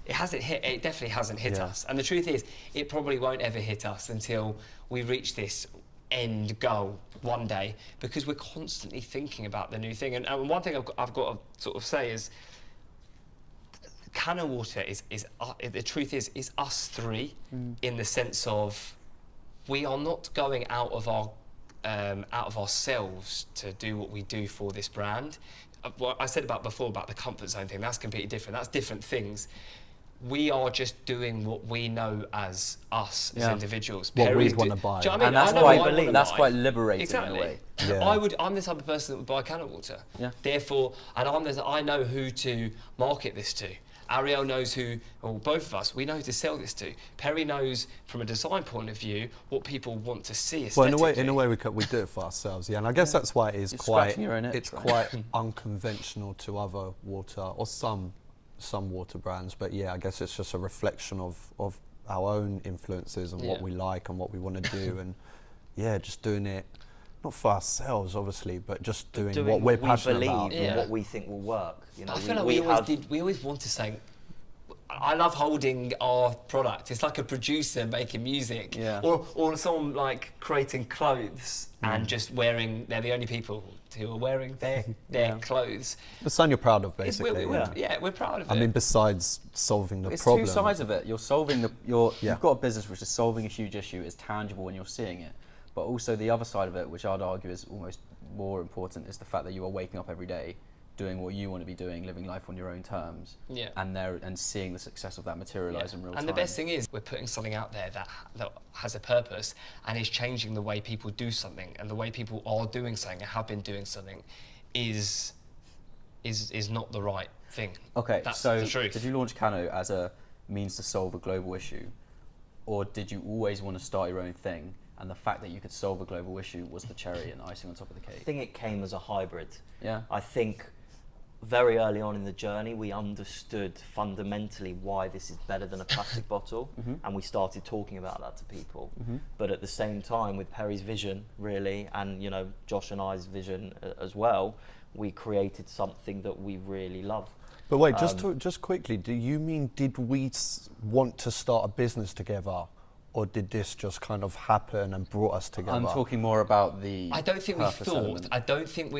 It hasn't hit. It definitely hasn't hit us. And the truth is, it probably won't ever hit us until we reach this end goal one day, because we're constantly thinking about the new thing. And one thing I've got to sort of say is, CanO Water is the truth is us three, in the sense of we are not going out of ourselves to do what we do for this brand. What I said before about the comfort zone thing, that's completely different. That's different things. We are just doing what we know as us as individuals. What Perry we'd want to buy. Do you know what I mean? And that's I know what I wanna that's buy. quite liberating Exactly. in a way. Yeah. I'm the type of person that would buy CanO Water. Yeah. Therefore, and I know who to market this to. Ariel knows who, or both of us, we know who to sell this to. Perry knows, from a design point of view, what people want to see aesthetically. Well, in a way, we do it for ourselves, and I guess that's why it is You're quite. scratching your own itch, It's right? quite unconventional to other water or some water brands, but yeah, I guess it's just a reflection of our own influences and what we like and what we want to do, and just doing it not for ourselves, obviously, but just doing what we're passionate believe about. and what we think will work. You know, I feel like we always want to say, I love holding our product. It's like a producer making music, or someone like creating clothes and just wearing. They're the only people who are wearing their clothes. The something you're proud of, basically. We're proud of it. I mean, besides solving the It's problem. two sides of it. You're solving you've got a business which is solving a huge issue. It's tangible when you're seeing it. But also the other side of it, which I'd argue is almost more important, is the fact that you are waking up every day, doing what you want to be doing, living life on your own terms, and seeing the success of that materialise in real time. And the best thing is, we're putting something out there that has a purpose and is changing the way people do something, and the way people are doing something and have been doing something is not the right thing. Okay, that's so the truth. did you launch CanO as a means to solve a global issue, or did you always want to start your own thing? And the fact that you could solve a global issue was the cherry and icing on top of the cake. I think it came as a hybrid. Yeah. I think very early on in the journey, we understood fundamentally why this is better than a plastic bottle, and we started talking about that to people. But at the same time, with Perry's vision, really, and Josh and I's vision as well, we created something that we really love. But wait, just quickly, do you mean did we want to start a business together? Or did this just kind of happen and brought us together? I'm talking more about the I don't think we purpose thought. element. I don't think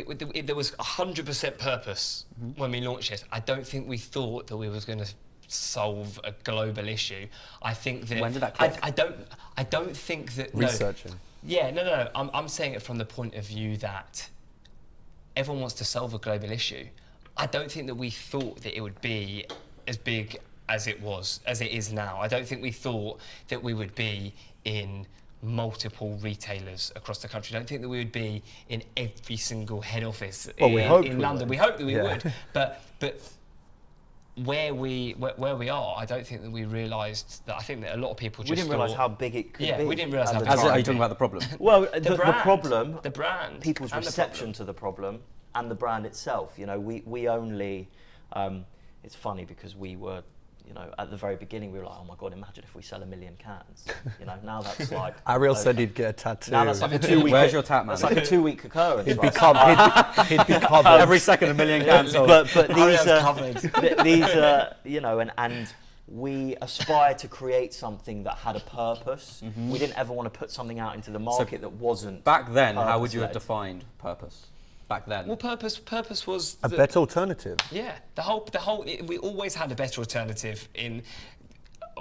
there was 100% purpose when we launched it. I don't think we thought that we was going to solve a global issue. I think that When did that click? I don't think that Researching. No. I'm saying it from the point of view that everyone wants to solve a global issue. I don't think that we thought that it would be as big as it is now. I don't think we thought that we would be in multiple retailers across the country. I don't think that we would be in every single head office in London. We hoped that we would, but where we are, I don't think that we realised that. I think that a lot of people just We didn't realise how big it could be. Yeah, we didn't realise how big. Are you talking about the problem? Well, the problem, the brand, people's and the reception problem. to the problem, and the brand itself. We only. It's funny because we were. At the very beginning, we were like, "Oh my God! Imagine if we sell 1 million cans." Now that's like. Ariel said he'd get a tattoo. Now that's like a 2 week. Where's your tap, man? That's like a 2 week occurrence. He'd right? be he'd be covered. Every second 1 million cans sold. But Ariel's covered. and we aspire to create something that had a purpose. We didn't ever want to put something out into the market that wasn't. Back then, how would you have purpose-led. defined purpose? Back then. Well, purpose was a better alternative. Yeah, we always had a better alternative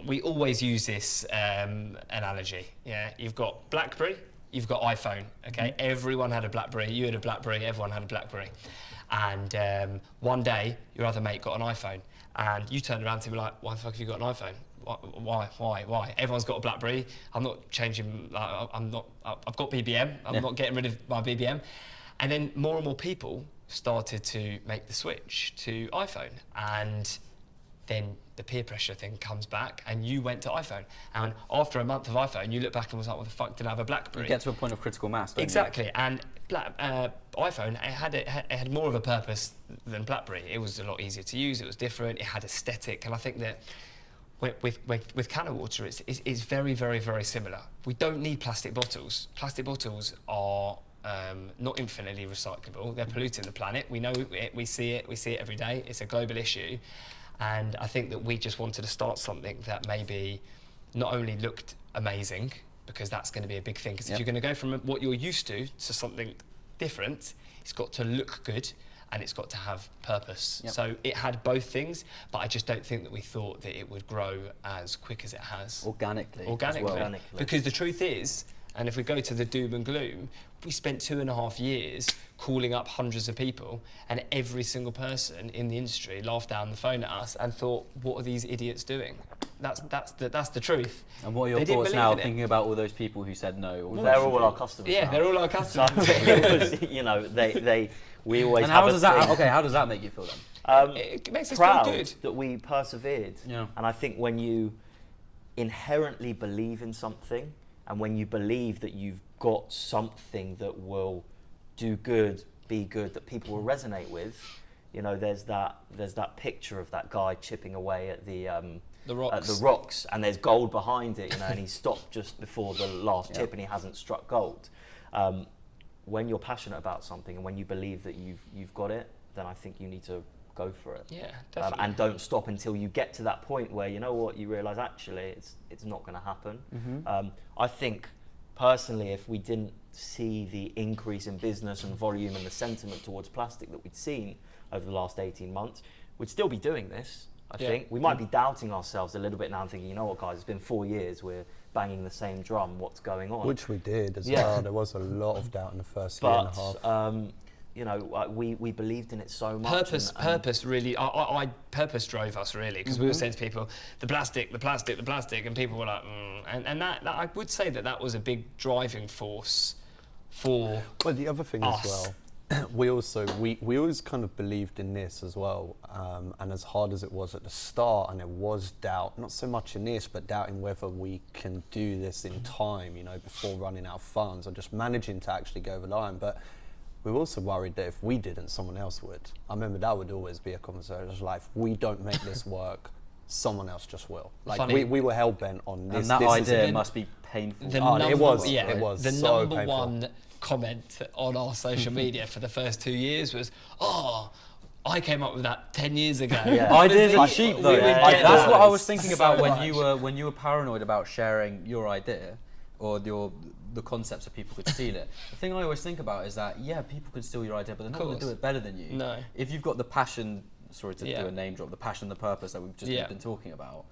we always use this analogy. Yeah, you've got BlackBerry, you've got iPhone. Okay, everyone had a BlackBerry. You had a BlackBerry. Everyone had a BlackBerry. And one day, your other mate got an iPhone, and you turned around to me like, why the fuck have you got an iPhone? Why? Everyone's got a BlackBerry. I'm not changing. I've got BBM. I'm not getting rid of my BBM. And then more and more people started to make the switch to iPhone, and then the peer pressure thing comes back, and you went to iPhone. And after a month of iPhone, you look back and was like, what the fuck did I have a BlackBerry? You get to a point of critical mass, don't Exactly, and iPhone, it had more of a purpose than BlackBerry. It was a lot easier to use, it was different, it had aesthetic, and I think that with CanO Water, it's very, very, very similar. We don't need plastic bottles. Plastic bottles are not infinitely recyclable. They're polluting the planet. We know it, we see it every day. It's a global issue. And I think that we just wanted to start something that maybe not only looked amazing, because that's going to be a big thing, because if you're going to go from what you're used to something different, it's got to look good and it's got to have purpose. So it had both things, but I just don't think that we thought that it would grow as quick as it has. Organically. Because the truth is, and if we go to the doom and gloom, we spent 2.5 years calling up hundreds of people, and every single person in the industry laughed down the phone at us and thought, what are these idiots doing? That's the truth. And what are your thoughts now, thinking about all those people who said no? Well, they're all our customers. Yeah, now. they're all our customers. So, you know, we always. And have how does that? Okay, how does that make you feel then? It makes us Proud feel good that we persevered. Yeah. And I think when you inherently believe in something, and when you believe that you've got something that will do good, be good, that people will resonate with, you know, there's that picture of that guy chipping away at the rocks, and there's gold behind it, you know, and he stopped just before the last chip and he hasn't struck gold. When you're passionate about something and when you believe that you've got it, then I think you need to go for it. Yeah, definitely. And don't stop until you get to that point where, you know what, you realise actually it's not going to happen. Mm-hmm. I think personally, if we didn't see the increase in business and volume and the sentiment towards plastic that we'd seen over the last 18 months, we'd still be doing this. I think we might be doubting ourselves a little bit now and thinking, you know what, guys, it's been 4 years, we're banging the same drum, what's going on? Which we did as well. There was a lot of doubt in the first year and a half. You know, we believed in it so much. Purpose really, purpose drove us really, because we were saying to people, the plastic, and people were like, and that I would say that was a big driving force for Well, the other thing us. as well, we always kind of believed in this as well, and as hard as it was at the start, and it was doubt, not so much in this, but doubting whether we can do this in time, you know, before running out of funds, or just managing to actually go over the line. But we were also worried that if we didn't, someone else would. I remember that would always be a conversation. It was like, if we don't make this work, someone else just will. Like we were hell bent on this. And that idea must be painful. It was. The so number painful. one comment on our social media for the first 2 years was, I came up with that 10 years ago. I did it cheap though. That's what I was thinking about much. when you were paranoid about sharing your idea or the concepts that people could steal it. The thing I always think about is that people can steal your idea, but they're not going to do it better than you. No. If you've got the passion, sorry to do a name drop, the passion, the purpose that we've just been talking about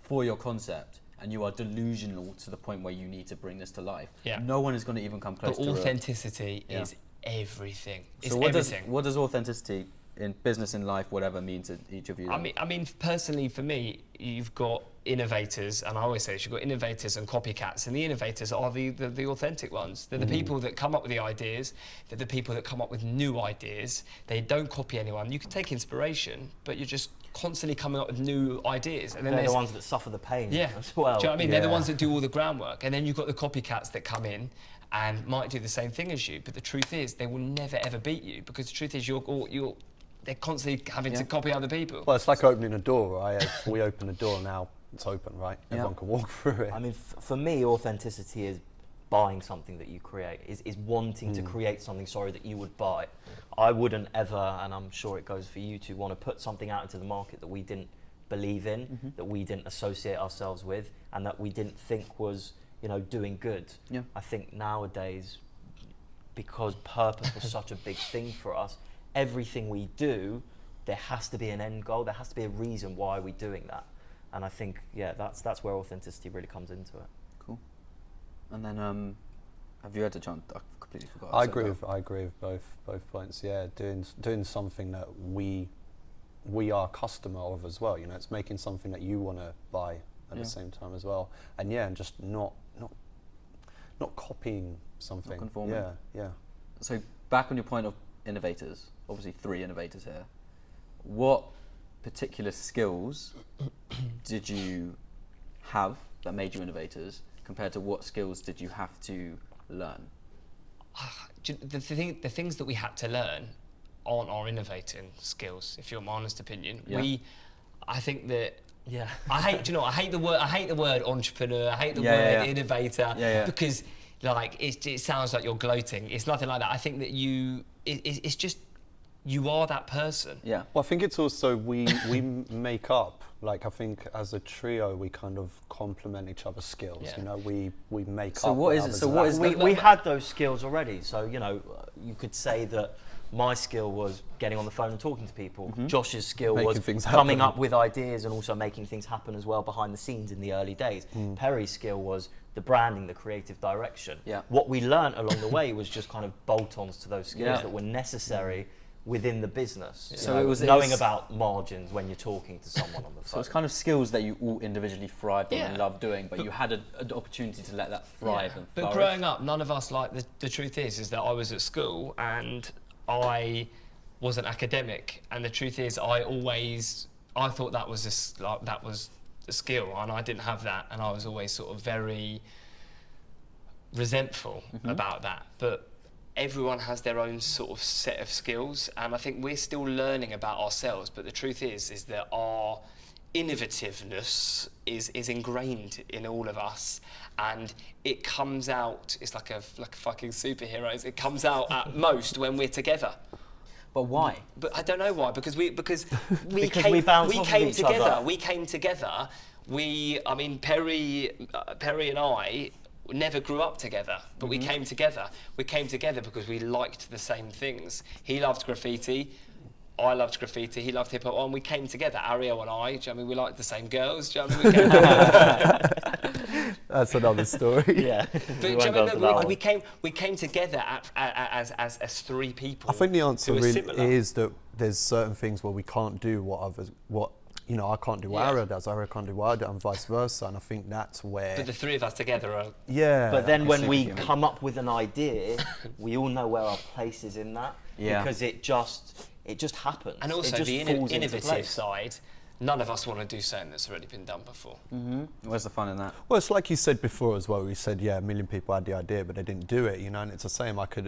for your concept, and you are delusional to the point where you need to bring this to life, no one is going to even come close to it. But authenticity is everything. It's so everything. What does authenticity in business, in life, whatever, mean to each of you? I mean, personally, for me, you've got innovators, and I always say this, you've got innovators and copycats, and the innovators are the authentic ones. They're the people that come up with the ideas. They're the people that come up with new ideas. They don't copy anyone. You can take inspiration, but you're just constantly coming up with new ideas. And then they're the ones that suffer the pain as well. Do you know what I mean? They're the ones that do all the groundwork. And then you've got the copycats that come in and might do the same thing as you. But the truth is, they will never, ever beat you, because the truth is they're constantly having to copy other people. Well, it's like opening a door, right? If we open a door now, it's open, right? Everyone can walk through it. I mean, for me, authenticity is buying something that you create, is wanting to create something, that you would buy. I wouldn't ever, and I'm sure it goes for you too, want to put something out into the market that we didn't believe in, that we didn't associate ourselves with, and that we didn't think was, doing good. Yeah. I think nowadays, because purpose was such a big thing for us, everything we do, there has to be an end goal. There has to be a reason why we're doing that. And I think, that's where authenticity really comes into it. Cool. And then, have you had a chance? I completely forgot. I agree with both points. Yeah, doing something that we we are customer of as well. You know, it's making something that you want to buy at the same time as well. And and just not copying something. Not conforming. Yeah. So back on your point of innovators, obviously 3 innovators here. What particular skills did you have that made you innovators compared to what skills did you have to learn? The things that we had to learn aren't our innovating skills, if you're my honest opinion. Yeah. I think that Yeah. I hate the word entrepreneur. I hate the word Yeah. innovator Yeah. because like it sounds like you're gloating. It's nothing like that. I think that it's just you are that person. Yeah. Well, I think it's also we make up. Like I think as a trio, we kind of complement each other's skills. Yeah. You know, we make So up. what what is it? others So lack. what is We had those skills already, so you could say that my skill was getting on the phone and talking to people. Josh's skill Making was things coming happen. up with ideas and also making things happen as well behind the scenes in the early days. Perry's skill was the branding, the creative direction. Yeah. What we learned along the way was just kind of bolt-ons to those skills Yeah. that were necessary within the business. You So know, it was knowing about margins when you're talking to someone on the phone. So it's kind of skills that you all individually thrived on and Yeah. loved doing, but you had an opportunity to let that thrive and But flourish. growing up, none of us the truth is that I was at school and I wasn't academic, and the truth is I thought that was a skill, and I didn't have that, and I was always sort of very resentful about that. But everyone has their own sort of set of skills, and I think we're still learning about ourselves. But the truth is that our innovativeness is ingrained in all of us, and it comes out. It's like a fucking superheroes. It comes out at most when we're together. But why? But I don't know why. Because we Because came we bounce off of came each together. other. We came together. I mean, Perry and I never grew up together, but we came together. We came together because we liked the same things. He loved graffiti. I loved graffiti. He loved hip hop, and we came together. Ariel and I. Do you know what I mean, we liked the same girls. Do you know what I mean? We came together. That's another story. Yeah. But We do you won't know go what I to mean? that No, one. we came together as 3 people. I think the answer who are really similar. is that there's certain things where we can't do what I can't do what Yeah. Ariel does, Ariel can't do what I do, and vice versa. And I think that's where But the 3 of us together are. yeah. But then when we superhuman. come up with an idea, we all know where our place is in that. Yeah. Because it just happens. And also it just the falls into innovative place. side, none of us want to do something that's already been done before. Where's the fun in that? Well, it's like you said before as well. You said, yeah, a million people had the idea, but they didn't do it, you know, and it's the same. I could,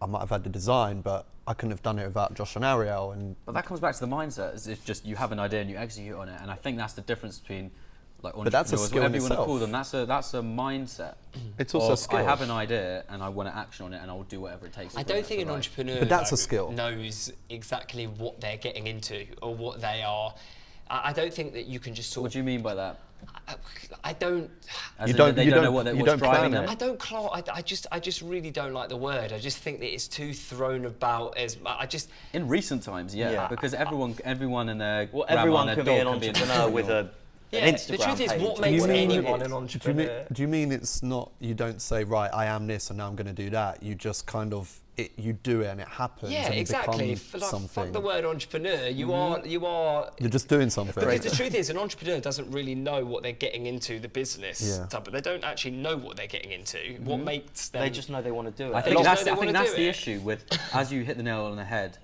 I might have had the design, but I couldn't have done it without Josh and Ariel. And But that comes back to the mindset. It's just you have an idea and you execute on it, and I think that's the difference between like But that's a entrepreneurs, skill in whatever you want to itself. call them. That's a mindset. it's also a of, skill. I have an idea and I want to action on it, and I will do whatever it takes. I to bring don't it think to an life. entrepreneur But that's a though, skill. knows exactly what they're getting into or what they are. I don't think that you can just sort What of. do you mean by that? I don't. As You in don't- They you don't know don't- what you what's don't driving plan them. I don't. I just really don't like the word. I just think that it's too thrown about as. I just. In recent times, yeah, Yeah. because everyone and their Well, grandma everyone and can their be an dog can entrepreneur with an Yeah, the Instagram truth is, page. what Do makes you mean- anyone an do entrepreneur? you mean it's not? You don't say, right, I am this, and now I'm going to do that. You just kind of you do it, and it happens. Yeah, and it exactly. becomes Fuck something. the word entrepreneur. You are. You're just doing something. Because the truth is, an entrepreneur doesn't really know what they're getting into, the business Yeah. type, but they don't actually know what they're getting into. What makes them. They just know they want to do it. I A think lot of that's, them I think wanna that's do the it. issue with, as you hit the nail on the head,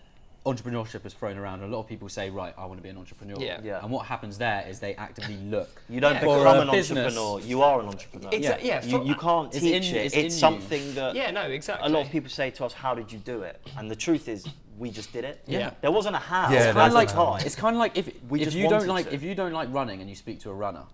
entrepreneurship is thrown around. A lot of people say, right, I want to be an entrepreneur. Yeah. Yeah. And what happens there is they actively look. You don't Yeah. become For a an business. entrepreneur, you are an entrepreneur. Yeah, You can't It's teach in- it. it's in It's you. something that Yeah, no, exactly. a lot of people say to us, how did you do it? And the truth is, we just did it. Yeah. There wasn't a how. Yeah, It's It's that's kind of like the time. it's kind of like if We if just you don't wanted like to. if you don't like running and you speak to a runner,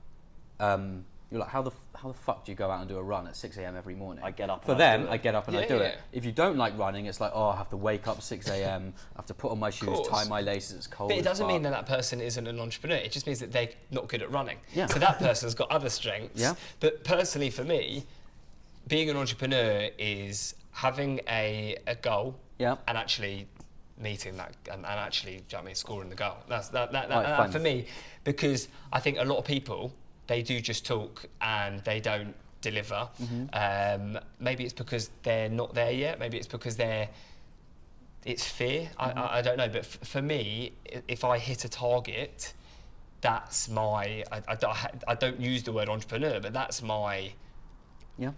you're like, how the fuck do you go out and do a run at 6 a.m. every morning? I get up For and I them, do it. I get up and I Yeah, do yeah. it. If you don't like running, it's like, oh, I have to wake up 6 a.m. I have to put on my shoes, Course. tie my laces. It's cold. But it as doesn't mean fuck. that person isn't an entrepreneur. It just means that they're not good at running. Yeah. So that person's got other strengths. Yeah. But personally, for me, being an entrepreneur is having a goal Yeah. and actually meeting that and actually, do you know what I mean, scoring the goal. That's that Right, fine. for me, because I think a lot of people, they do just talk and they don't deliver. Mm-hmm. Maybe it's because they're not there yet. Maybe it's because they're it's fear. I don't know, but for me, if I hit a target, that's my. I don't use the word entrepreneur, but that's my. Yeah.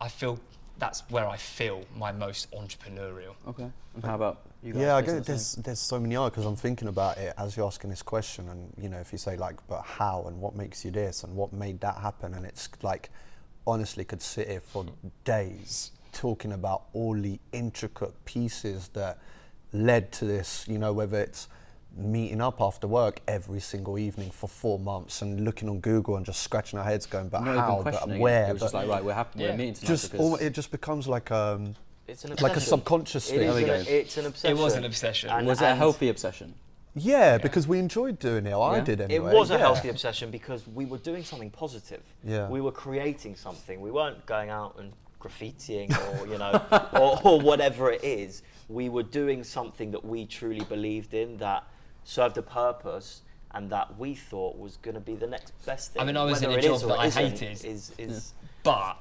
I feel that's where I feel my most entrepreneurial. Okay. And how about you guys? Yeah, I Jason? get there's so many because I'm thinking about it as you're asking this question, and you know, if you say like, but how and what makes you this and what made that happen, and it's like, honestly, could sit here for days talking about all the intricate pieces that led to this. You know, whether it's meeting up after work every single evening for 4 months and looking on Google and just scratching our heads, going, but Not how, even but questioning where, it. It was just like, right, we're meeting tonight. just because it just becomes like It's an like a obsession. subconscious It thing. is it's an obsession. It was an obsession. And- was it a and healthy obsession? Yeah, because we enjoyed doing it. I Yeah. did anyway. It was a yeah. healthy obsession because we were doing something positive. Yeah. We were creating something. We weren't going out and graffitiing or, you know, or whatever it is. We were doing something that we truly believed in, that served a purpose, and that we thought was going to be the next best thing. I mean, I was in Whether a it is job or that I isn't hated. is But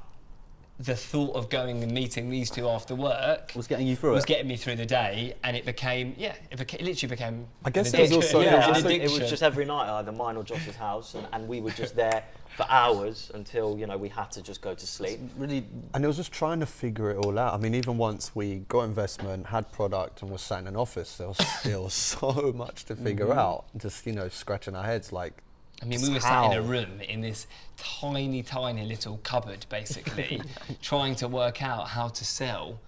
the thought of going and meeting these two after work Was getting you through was it? getting me through the day, and it literally became. I guess an there's addiction. also- yeah, An it was addiction. just every night either mine or Josh's house, and we were just there for hours until, you know, we had to just go to sleep. Really, And it was just trying to figure it all out. I mean, even once we got investment, had product, and was sat in an office, there was still so much to figure out. Just, you know, scratching our heads like, I mean, we were sat in a how? room in this tiny little cupboard, basically, trying to work out how to sell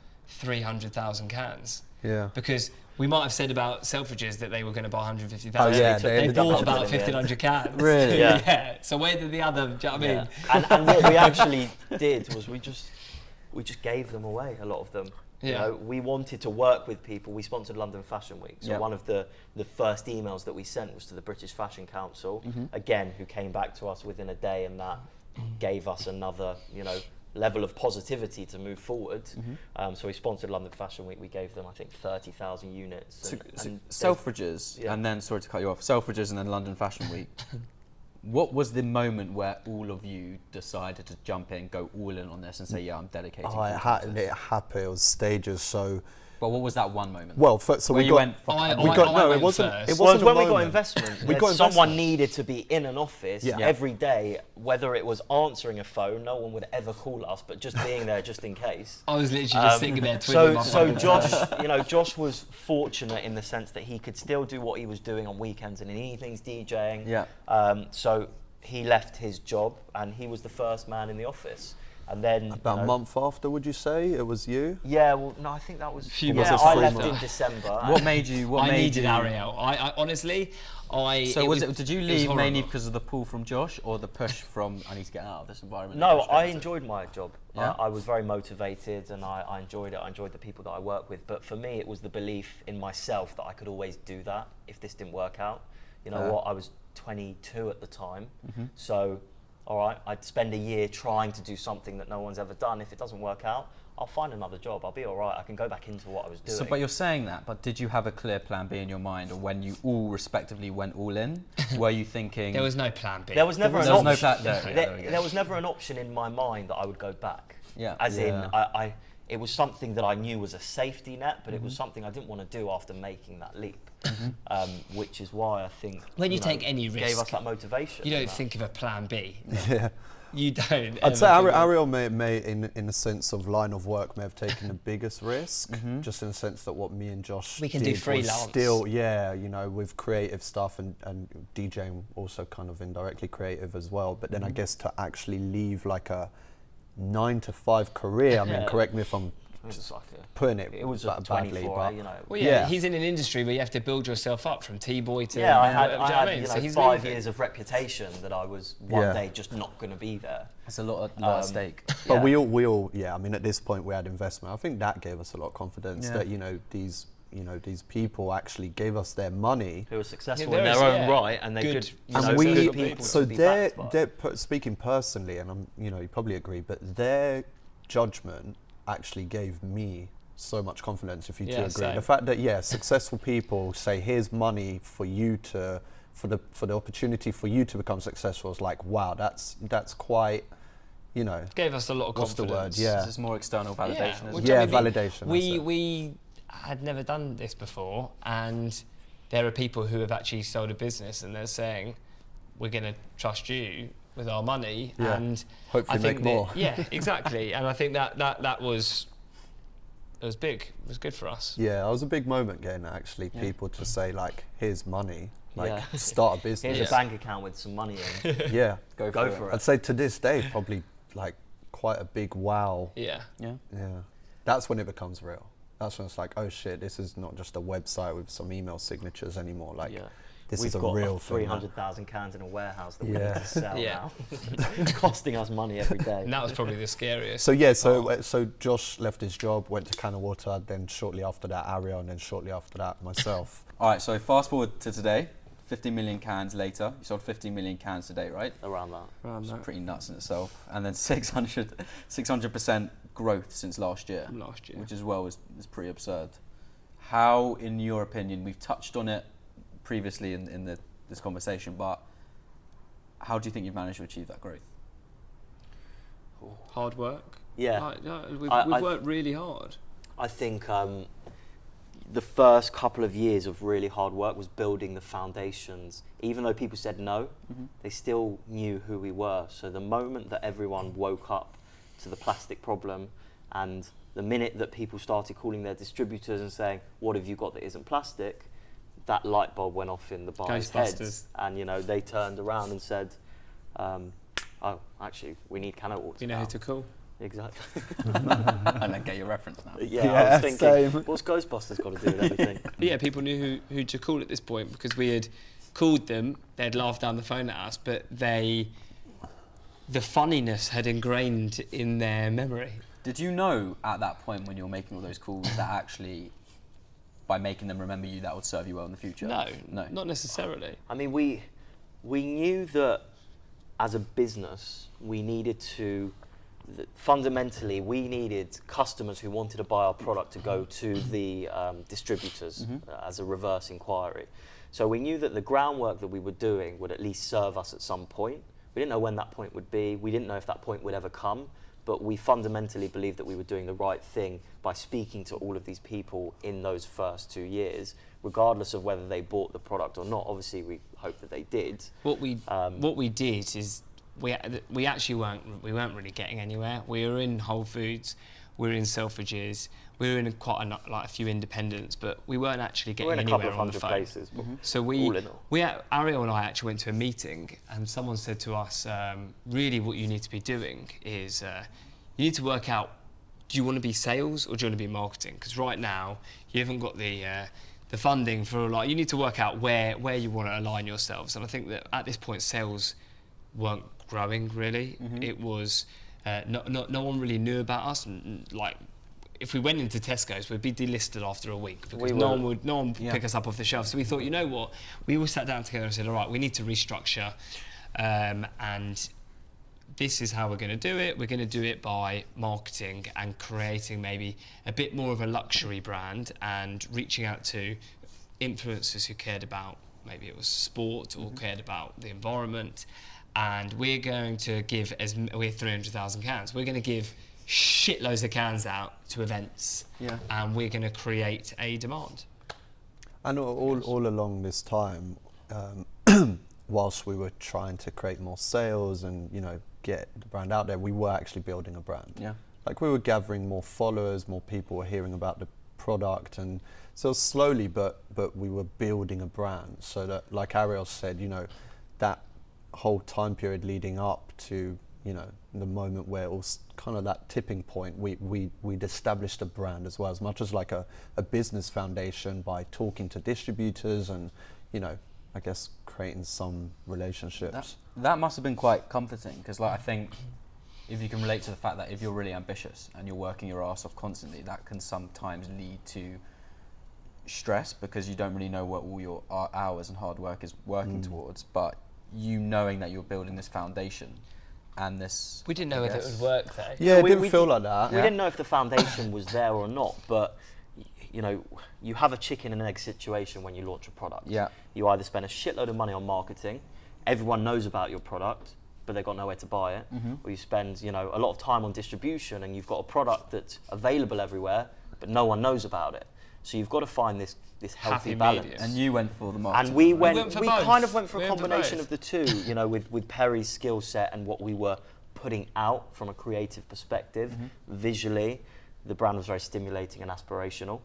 300,000 cans. Yeah. Because we might have said about Selfridges that they were going to buy 150,000. Oh, yeah, they ended up bought up about in the end. 1,500 cans. Really? Yeah. Yeah. So where did the other? Do you know what I mean? Yeah. And what we actually did was we just gave them away, a lot of them. You Yeah. know, we wanted to work with people. We sponsored London Fashion Week. So Yeah. one of the first emails that we sent was to the British Fashion Council, again, who came back to us within a day, and that gave us another, you know, level of positivity to move forward. So we sponsored London Fashion Week. We gave them, I think, 30,000 units. And Selfridges, yeah. and then, sorry to cut you off, Selfridges and then London Fashion Week. What was the moment where all of you decided to jump in, go all in on this and say, yeah, I'm dedicated? oh, it happened. It was stages. So, But what was that one moment? well, so where we you got. went, fuck, I- I'm we I- got I no. It went wasn't. first. It well, wasn't it's when a we got moment. investment. We got someone investment. needed to be in an office Yeah. every day, whether it was answering a phone. No one would ever call us, but just being there just in case. I was literally just sitting there twiddling my So thumbs. Josh, you know, Josh was fortunate in the sense that he could still do what he was doing on weekends and in evenings, DJing. Yeah. So he left his job and he was the first man in the office. And then About a month after, would you say it was you? Yeah, well, no, I think that was. Few Yeah, months I after. left in December. What made you? What I made needed you? Ariel. I honestly, So was it? Did you it was leave mainly horrible. because of the pull from Josh, or the push from I need to get out of this environment? No, and go straight I into it? enjoyed my job. Yeah? I was very motivated and I enjoyed it. I enjoyed the people that I work with. But for me, it was the belief in myself that I could always do that if this didn't work out. You know Fair. what? I was 22 at the time. So, all right, I'd spend a year trying to do something that no one's ever done. If it doesn't work out, I'll find another job. I'll be all right. I can go back into what I was doing. So, but you're saying that, but did you have a clear plan B in your mind, or when you all respectively went all in, were you thinking There was no plan B. There was never There an was no option. plan- there we go. There was never an option in my mind that I would go back. Yeah. As in, Yeah. it was something that I knew was a safety net, but it was something I didn't want to do after making that leap. Which is why I think When you know, take any gave risk, us that motivation. You don't and that. think of a plan B. Yeah. You don't. I'd ever say think of- Ariel may in a sense of line of work, may have taken the biggest risk, just in the sense that what me and Josh We can do did was freelance. still, yeah, you know, with creative stuff and DJing also kind of indirectly creative as well. But then I guess to actually leave like a 9-to-5 career, I mean, Yeah. correct me if I'm It was like putting it it was ba- a badly, 24 but you know. Well, yeah, Yeah. he's in an industry where you have to build yourself up from T-boy to. Yeah, I do you know had what I mean? you So know, he's 5 leaving. years of reputation that I was one Yeah. day just not going to be there. It's a lot at stake. But Yeah. we all, yeah. I mean, at this point, we had investment. I think that gave us a lot of confidence Yeah. that these people actually gave us their money, Who were successful Yeah, in there their is, own yeah, right, and they good- could, you and know, we good people so to be backed by. speaking personally, and you probably agree, but their judgment actually gave me so much confidence. If you two Yeah, agree, same. the fact that successful people say, "Here's money for you to." For the opportunity for you to become successful, is like, wow, that's quite, Gave us a lot of what's the confidence. word? Yeah. This is more external validation, isn't which it? Yeah, I mean, validation, We that's it. we had never done this before, and there are people who have actually sold a business and they're saying, we're going to trust you with our money, Yeah. and Hopefully I think make more. Yeah, exactly. And I think that was big. It was good for us. Yeah, it was a big moment getting actually people to say like, here's money, like start a business. Here's a bank account with some money in. Yeah, Go for it. I'd say to this day, probably like quite a big wow. Yeah. Yeah. Yeah, that's when it becomes real. That's when it's like, oh shit, this is not just a website with some email signatures anymore. Like, this We've is a got real thing. 300,000 cans in a warehouse that we need Yeah. to sell Yeah. now. Costing us money every day. And that was probably the scariest. So yeah, so Josh left his job, went to CanO Water, then shortly after that Ariel, and then shortly after that myself. All right, so fast forward to today, 50 million cans later. You sold 50 million cans today, right? Around that. It's pretty nuts in itself. And then 600% growth since last year. Which as well is pretty absurd. How, in your opinion, we've touched on it previously in this conversation, but how do you think you've managed to achieve that growth? Hard work. Yeah. We've worked really hard. I think the first couple of years of really hard work was building the foundations. Even though people said no, they still knew who we were. So the moment that everyone woke up to the plastic problem, and the minute that people started calling their distributors and saying, what have you got that isn't plastic, that light bulb went off in the buyers' heads. And they turned around and said, oh, actually, we need CanO Water. You know who to call. Exactly. And then get your reference now. I was thinking, what's Ghostbusters got to do with everything? But yeah, people knew who to call at this point, because we had called them, they'd laughed down the phone at us, but the funniness had ingrained in their memory. Did you know at that point when you were making all those calls that actually, by making them remember you, that would serve you well in the future? No, No. not necessarily. I mean, we knew that as a business, we needed to, fundamentally, we needed customers who wanted to buy our product to go to the distributors as a reverse inquiry. So we knew that the groundwork that we were doing would at least serve us at some point. We didn't know when that point would be. We didn't know if that point would ever come. But we fundamentally believed that we were doing the right thing by speaking to all of these people in those first 2 years, regardless of whether they bought the product or not. Obviously, we hope that they did. What we did is we actually weren't really getting anywhere. We were in Whole Foods, we were in Selfridges, we were in quite a few independents, but we weren't actually getting anywhere on the phone. Places, but So Ariel and I actually went to a meeting, and someone said to us, really what you need to be doing is you need to work out, do you want to be sales or do you want to be marketing? Because right now you haven't got the funding for you need to work out where you want to align yourselves. And I think that at this point sales weren't growing really. It was no one really knew about us, and if we went into Tesco's, we'd be delisted after a week because no one would pick us up off the shelf. So we thought, you know what? We all sat down together and said, all right, we need to restructure, and this is how we're going to do it. We're going to do it by marketing and creating maybe a bit more of a luxury brand and reaching out to influencers who cared about, maybe it was sport or cared about the environment. And we're going to give, we're 300,000 cans, we're going to give shitloads of cans out to events, and we're going to create a demand. And all along this time, whilst we were trying to create more sales and get the brand out there, we were actually building a brand. Yeah. Like we were gathering more followers, more people were hearing about the product, and so slowly, but we were building a brand. So that, like Ariel said, that whole time period leading up to the moment where it was kind of that tipping point, we'd established a brand as well, as much as like a business foundation by talking to distributors and I guess creating some relationships. That must have been quite comforting, because I think if you can relate to the fact that if you're really ambitious and you're working your ass off constantly, that can sometimes lead to stress because you don't really know what all your hours and hard work is working towards. But knowing that you're building this foundation and this... We didn't know whether it would work though. Yeah, it didn't feel like that. We didn't know if the foundation was there or not, but you have a chicken and egg situation when you launch a product. Yeah. You either spend a shitload of money on marketing, everyone knows about your product, but they've got nowhere to buy it, or you spend a lot of time on distribution and you've got a product that's available everywhere, but no one knows about it. So you've got to find this healthy Happy balance. medium. And you went for the marketing. And we right? went for we both. kind of went for We a went for combination both. of the two, you know, with Perry's skill set and what we were putting out from a creative perspective. Visually, the brand was very stimulating and aspirational.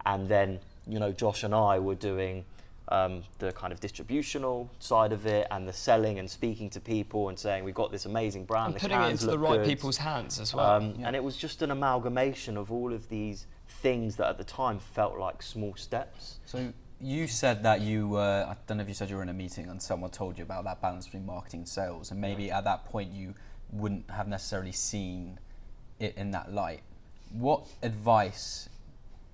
And then, you know, Josh and I were doing the kind of distributional side of it and the selling and speaking to people and saying, we've got this amazing brand, And the putting it cans into the look right good. people's hands as well. And it was just an amalgamation of all of these things that at the time felt like small steps. So you said that you were, I don't know if you said you were in a meeting and someone told you about that balance between marketing and sales, and maybe at that point you wouldn't have necessarily seen it in that light. What advice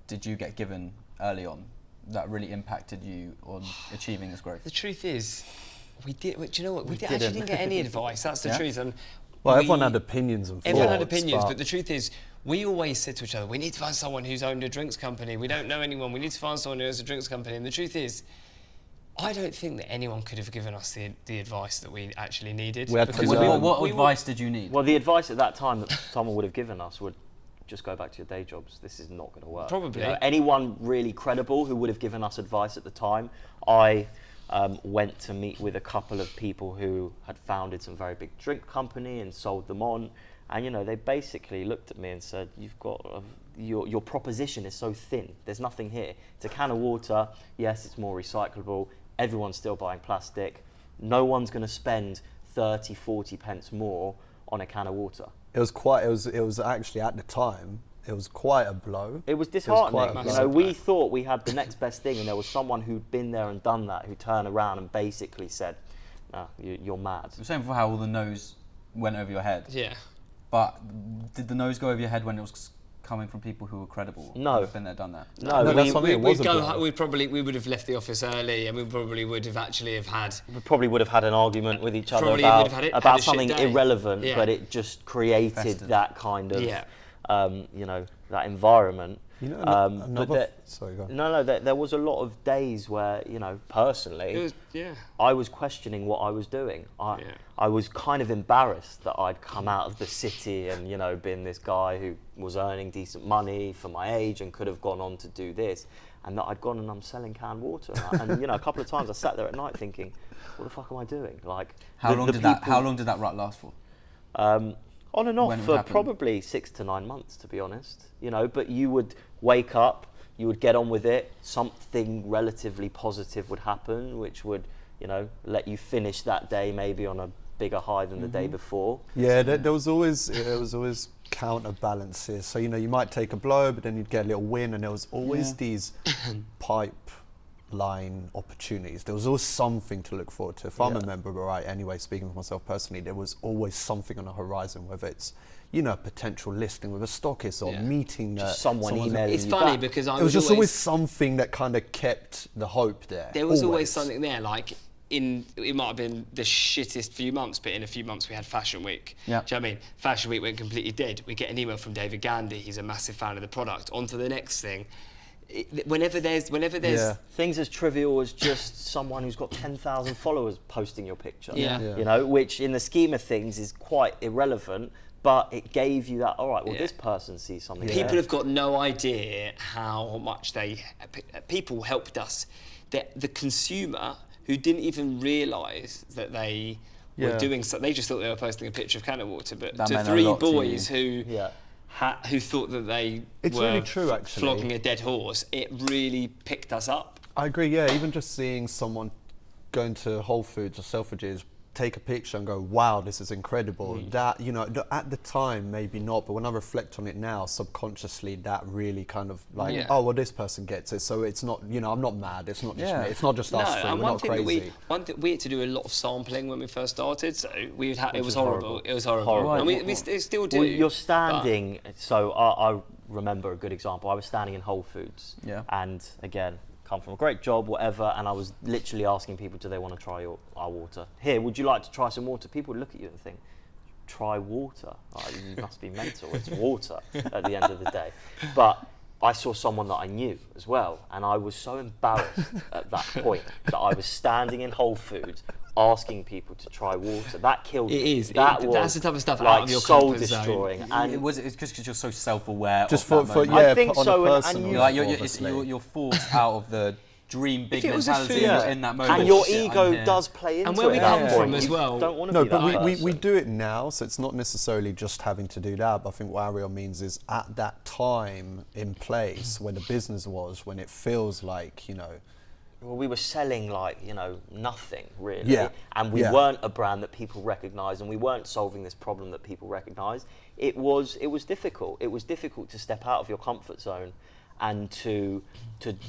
did you get given early on that really impacted you on achieving this growth? The truth is, we did. Do you know what? We didn't. actually didn't get any advice. That's the Yeah? truth. And Well, we- everyone had opinions and thoughts. Everyone had opinions, but the truth is, we always said to each other, we need to find someone who's owned a drinks company. We don't know anyone. We need to find someone who has a drinks company. And the truth is, I don't think that anyone could have given us the advice that we actually needed. We had to because learn. What we advice did you need? Well, the advice at that time that someone would have given us would just go back to your day jobs. This is not going to work. Probably. You know, anyone really credible who would have given us advice at the time, I went to meet with a couple of people who had founded some very big drink company and sold them on. And, you know, they basically looked at me and said, you've got, your proposition is so thin. There's nothing here. It's a can of water. Yes, it's more recyclable. Everyone's still buying plastic. No one's going to spend 30, 40 pence more on a can of water. It was actually at the time, it was quite a blow. It was quite disheartening. a You know, we thought we had the next best thing, and there was someone who'd been there and done that, who turned around and basically said, "No, you're mad." You were saying before how all the no's went over your head. Yeah. But did the no's go over your head when it was coming from people who were credible? No. Who've been there, done that? No, No, that's what I mean, it was we'd a go. blow. We would have left the office early, and we probably would have actually have had. we probably would have had an argument with each other Probably about, would have had about a shit something day. irrelevant, Yeah. but it just created Festered. that kind of, Yeah. you know, that environment. You know, But another. Sorry, go on. no, there was a lot of days where, you know, personally, It was, yeah. I was questioning what I was doing. I was kind of embarrassed that I'd come out of the city and, you know, been this guy who was earning decent money for my age and could have gone on to do this, and that I'd gone and I'm selling canned water. And you know, a couple of times I sat there at night thinking, what the fuck am I doing? Like, How long did that rut last for? on and off When it for happened? probably 6 to 9 months, to be honest. You know, but you would wake up, you would get on with it, something relatively positive would happen, which would, you know, let you finish that day maybe on a bigger high than the day before. Yeah, there was always counterbalances. So, you know, you might take a blow, but then you'd get a little win, and there was always these pipeline opportunities. There was always something to look forward to. If I remember right, anyway, speaking for myself personally, there was always something on the horizon, whether it's, you know, potential listing with a stockist or meeting Just someone emailing It's you funny back. because I It was just always something that kind of kept the hope there. There was always something there, like it might have been the shittest few months, but in a few months we had Fashion Week. Yeah. Do you know what I mean? Fashion Week went completely dead. We get an email from David Gandy, he's a massive fan of the product. On to the next thing. Whenever there's Yeah. things as trivial as just someone who's got 10,000 followers posting your picture. Yeah. Yeah. You know, which in the scheme of things is quite irrelevant, but it gave you that, all right, well, Yeah. this person sees something People there. have got no idea how much people helped us. The consumer who didn't even realise that they were Yeah. doing so, they just thought they were posting a picture of CanO Water. But That to meant a three lot to boys who Yeah. who thought that they It's were really true, actually. flogging a dead horse, it really picked us up. I agree, yeah. Even just seeing someone going to Whole Foods or Selfridges, take a picture and go, wow, this is incredible. That, you know, at the time, maybe not, but when I reflect on it now, subconsciously, that really kind of like, Yeah. oh, well, this person gets it. So it's not, you know, I'm not mad. It's not just me. It's not just us three. and We're not crazy. one thing we had to do a lot of sampling when we first started, so it was was horrible. horrible. It was horrible. Horrible. And we still do. Well, you're but- standing, so I remember a good example. I was standing in Whole Foods, Yeah. and again, come from a great job, whatever, and I was literally asking people, do they want to try our water? Here, would you like to try some water? People would look at you and think, try water? Like, you must be mental, it's water at the end of the day. But I saw someone that I knew as well, and I was so embarrassed at that point that I was standing in Whole Foods asking people to try water. That killed It me. is. That That's the type of stuff like out of your soul comfort zone. destroying. And It's just because you're so self-aware Just of that for moment. I think on so, a and personal you- Like level, obviously. you're forced out of the dream big it was a mentality food- and you're in that moment. and your Shit, I'm ego here. does play into And where it we at that come point. from as You well. don't want to No, be but that we person. do it now, so it's not necessarily just having to do that. But I think what Ariel means is at that time in place when the business was, when it feels like, you know, Well, we were selling like, you know, nothing really. Yeah. And we Yeah. weren't a brand that people recognised, and we weren't solving this problem that people recognised. It was difficult. It was difficult to step out of your comfort zone and to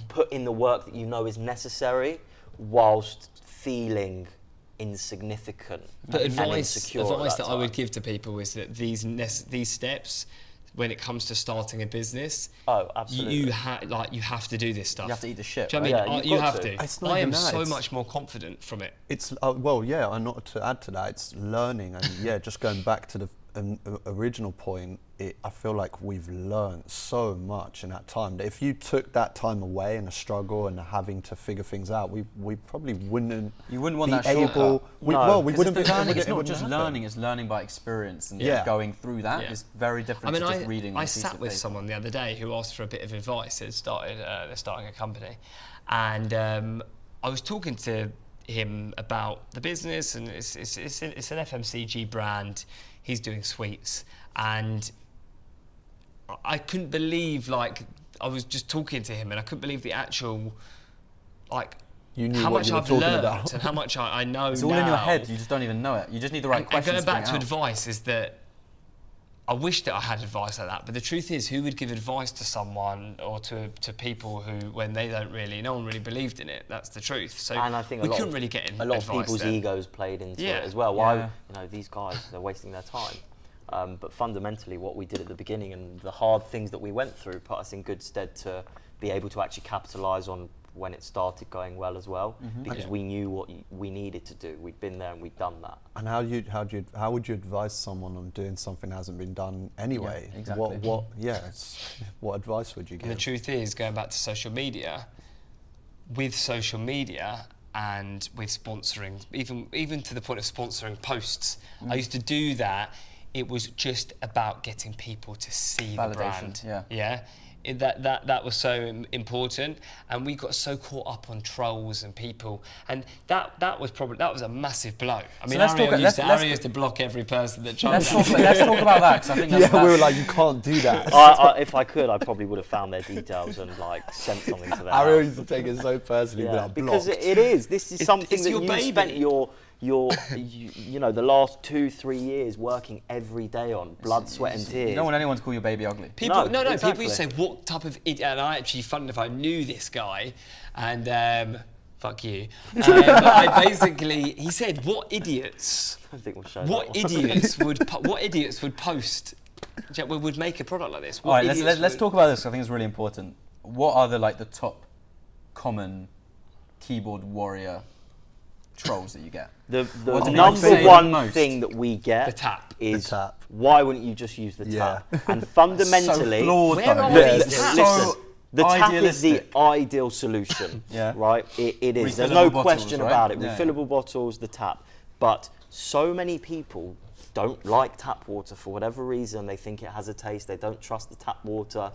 put in the work that you know is necessary whilst feeling insignificant But and advice insecure at that I time. would give to people is that these steps, when it comes to starting a business, Oh, absolutely. you have to do this stuff. You have to eat the shit. Do you know what right? I mean? Yeah, you've You got have to. to. It's not I even am that, so it's- much more confident from it. it's well, yeah, and not to add to that, it's learning, and yeah, just going back to the original point. I feel like we've learned so much in that time that if you took that time away and the struggle and the having to figure things out, we probably wouldn't. You wouldn't want be that shortcut. able. No. Well, we 'Cause wouldn't it's be the learning. it It's not wouldn't just happen. learning; it's learning by experience, and Yeah. going through that Yeah. is very different to just reading. I a piece sat of with paper. someone the other day who asked for a bit of advice. They're starting a company, and I was talking to him about the business, and it's an FMCG brand. He's doing sweets, and I couldn't believe, like, I was just talking to him, and I couldn't believe the actual, like, You knew how what much you were I've talking learned about. and how much I know. It's all in your head. You just don't even know it. You just need the right And questions. going back to bring it out. advice is that I wish that I had advice like that, but the truth is, who would give advice to someone or to people who, when they don't really, no one really believed in it? That's the truth. So And I think we a lot couldn't of, really get a lot of advice people's then. egos played into Yeah. it as well. Why, Yeah. you know, these guys, they're wasting their time. But fundamentally, what we did at the beginning and the hard things that we went through put us in good stead to be able to actually capitalise on when it started going well as well, because we knew what we needed to do. We'd been there and we'd done that. And how would you advise someone on doing something that hasn't been done anyway? Yeah, exactly. What advice would you give? And the truth is, going back to social media, with social media and with sponsoring, even to the point of sponsoring posts, I used to do that. It was just about getting people to see the Validation, brand. yeah. That was so important, and we got so caught up on trolls and people, and that was a massive blow. I mean, let's Ariel talk- used let's- to used to block every person that Let's trolled. talk about that because I think that's, Yeah, we were that's- like, you can't do that. If I could, I probably would have found their details and like sent something to them. Ariel used to take it so personally, Yeah, but because blocked. it is. This is something it's that your you baby. spent you know, the last 2-3 years working every day on, blood, sweat and tears. You don't want anyone to call your baby ugly. People, No, people used to exactly. say, what type of idiot, and I actually, fun enough, I knew this guy, and fuck you. I basically, he said, what idiots, I think we'll show what that one. idiots would post, would make a product like this? All right, let's talk about this. I think it's really important. What are the top common keyboard warrior trolls that you get? The What do people number say one most? thing that we get The tap. is The tap. why wouldn't you just use the Yeah. tap? And fundamentally, so flawed, Where though. are Look, these listen, taps? So the tap is the idealistic. ideal solution. Yeah. Right? It is. There's Refillable no bottles, question right? about it. Yeah, Refillable bottles, the tap. But so many people don't like tap water for whatever reason. They think it has a taste. They don't trust the tap water.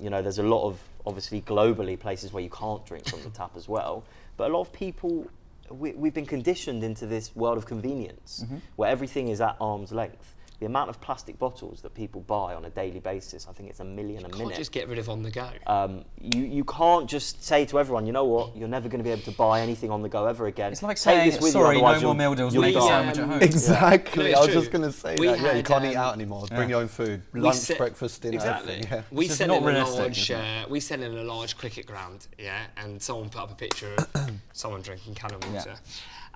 You know, there's a lot of, obviously, globally places where you can't drink from the tap as well. But a lot of people, we've been conditioned into this world of convenience where everything is at arm's length. The amount of plastic bottles that people buy on a daily basis, I think it's 1 million a Can't minute. just get rid of on the go. You can't just say to everyone, you know what, you're never going to be able to buy anything on the go ever again. It's like Take saying, this with you, sorry, otherwise no more you'll- meal deals, you'll make a die. sandwich at home. Exactly. No, it's I was true. just going to say We that. Yeah, you had, can't eat out anymore. Bring your own food. Lunch, set- breakfast, dinner, Exactly. everything. Yeah. We It's sell not in a realistic, large. isn't it? We sell in a large cricket ground, yeah, and someone put up a picture of someone drinking CanO Water,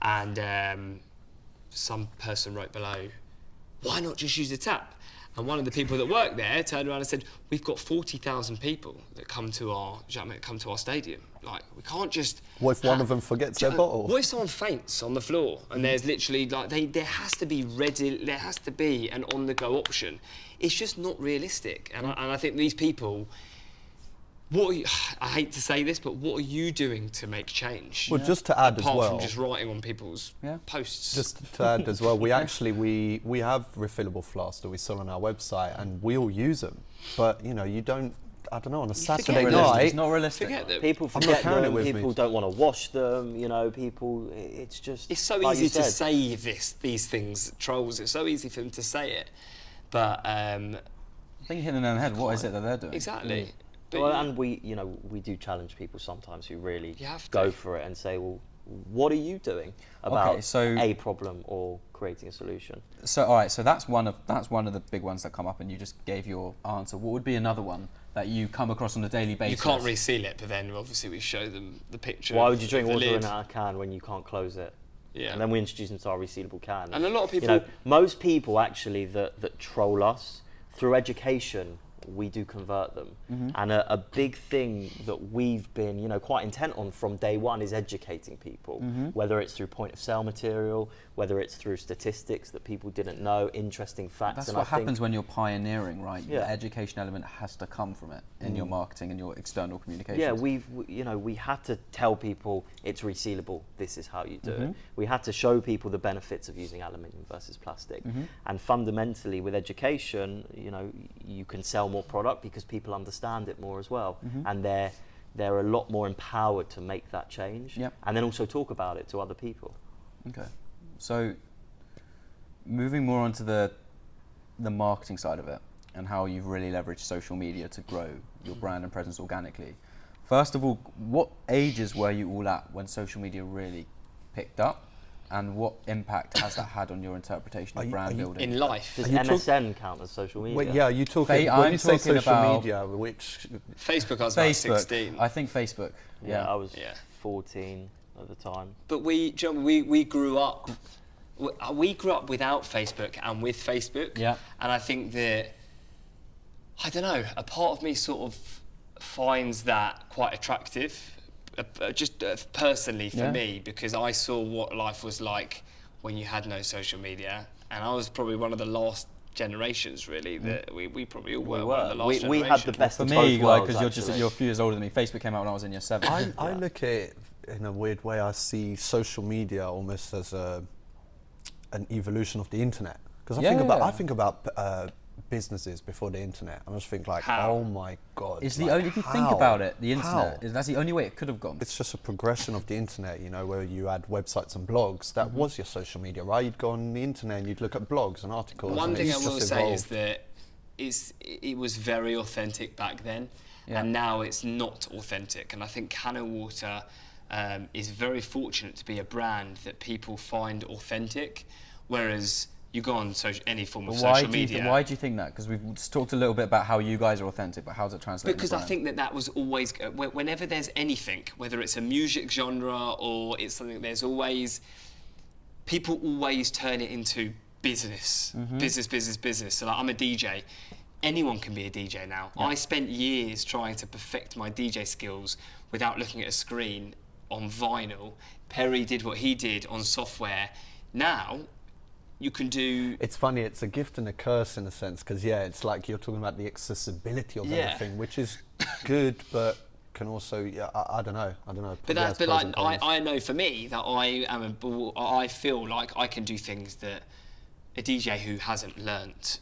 and some person wrote below, "Why not just use the tap?" And one of the people that worked there turned around and said, "We've got 40,000 people that come to our stadium. Like, we can't just." What if one of them forgets their bottle? What if someone faints on the floor and there's literally there has to be an on-the-go option. It's just not realistic, and I think these people, What are you, I hate to say this, but what are you doing to make change? Well, just to add as apart well, from just writing on people's Yeah. posts. just to add as well, we actually we have refillable flasks that we sell on our website, and we all use them. But you know, you don't. I don't know, on a Saturday forget night. It's not realistic. Forget them. People I'm not forget carrying it them, with me. people don't want to wash them, you know, people, it's just... It's so like easy you to said. say these things, trolls. It's so easy for them to say it, but I think hitting them on the head. What is it that they're doing? exactly. But Well, and we, you know, we do challenge people sometimes who really You have to. go for it and say, well, what are you doing about so- a problem or creating a solution? So all right, so that's one of the big ones that come up, and you just gave your answer. What would be another one that you come across on a daily basis? you can't reseal it, but then obviously we show them the picture. Why would you of drink the water lid. in a can when you can't close it? Yeah. And then we introduce them to our resealable can. And a lot of people- You know, most people actually that troll us, through education, we do convert them. Mm-hmm. And a big thing that we've been, you know, quite intent on from day one is educating people, Mm-hmm. whether it's through point of sale material, whether it's through statistics that people didn't know, interesting facts. That's and what I think, happens when you're pioneering, right? Yeah. The education element has to come from it in your marketing and your external communications. yeah, you know, we had to tell people it's resealable, this is how you do it. We had to show people the benefits of using aluminium versus plastic. And fundamentally with education, you know, you can sell more product because people understand it more as well. And they're a lot more empowered to make that change. Yep. And then also talk about it to other people. Okay. So, moving more onto the marketing side of it and how you've really leveraged social media to grow your brand and presence organically. First of all, what ages were you all at when social media really picked up, and what impact has that had on your interpretation of brand building? in life? Does you MSN count as social media? Wait, yeah, you talking I'm when you say talking social about- media, which Facebook, I was about Facebook. 16. I think Facebook. Yeah, I was Yeah. 14 at the time. But we grew up. We grew up without Facebook and with Facebook. Yeah. And I think that, I don't know, a part of me sort of finds that quite attractive, just personally for Yeah. me, because I saw what life was like when you had no social media, and I was probably one of the last generations really that we probably all were one of the last We generation. had the best For of me, both like, worlds, because you're a few years older than me, Facebook came out when I was in year 7. I look at it in a weird way. I see social media almost as an evolution of the internet. Because I think about businesses before the internet, and I just think like, How? oh my god! It's like, the only, if you think how? about it, the How? internet, that's the only way it could have gone. It's just a progression of the internet, you know, where you had websites and blogs. That was your social media, right? You'd go on the internet and you'd look at blogs and articles. One and thing I it's will just say is evolved. that it was very authentic back then, Yeah. and now it's not authentic. And I think CanO Water is very fortunate to be a brand that people find authentic, whereas you go on any form of Why social do you media. why do you think that? Because we've just talked a little bit about how you guys are authentic, but how does it translate? Because I think that was always, whenever there's anything, whether it's a music genre or it's something, there's always, people always turn it into business, business. So like, I'm a DJ. Anyone can be a DJ now. I spent years trying to perfect my DJ skills without looking at a screen on vinyl. Perry did what he did on software. Now, you can do... It's funny, it's a gift and a curse in a sense, because yeah, it's like you're talking about the accessibility of Yeah. everything, which is good, but can also, yeah, I don't know. But There's but pros like and cons. I know for me that I feel like I can do things that a DJ who hasn't learnt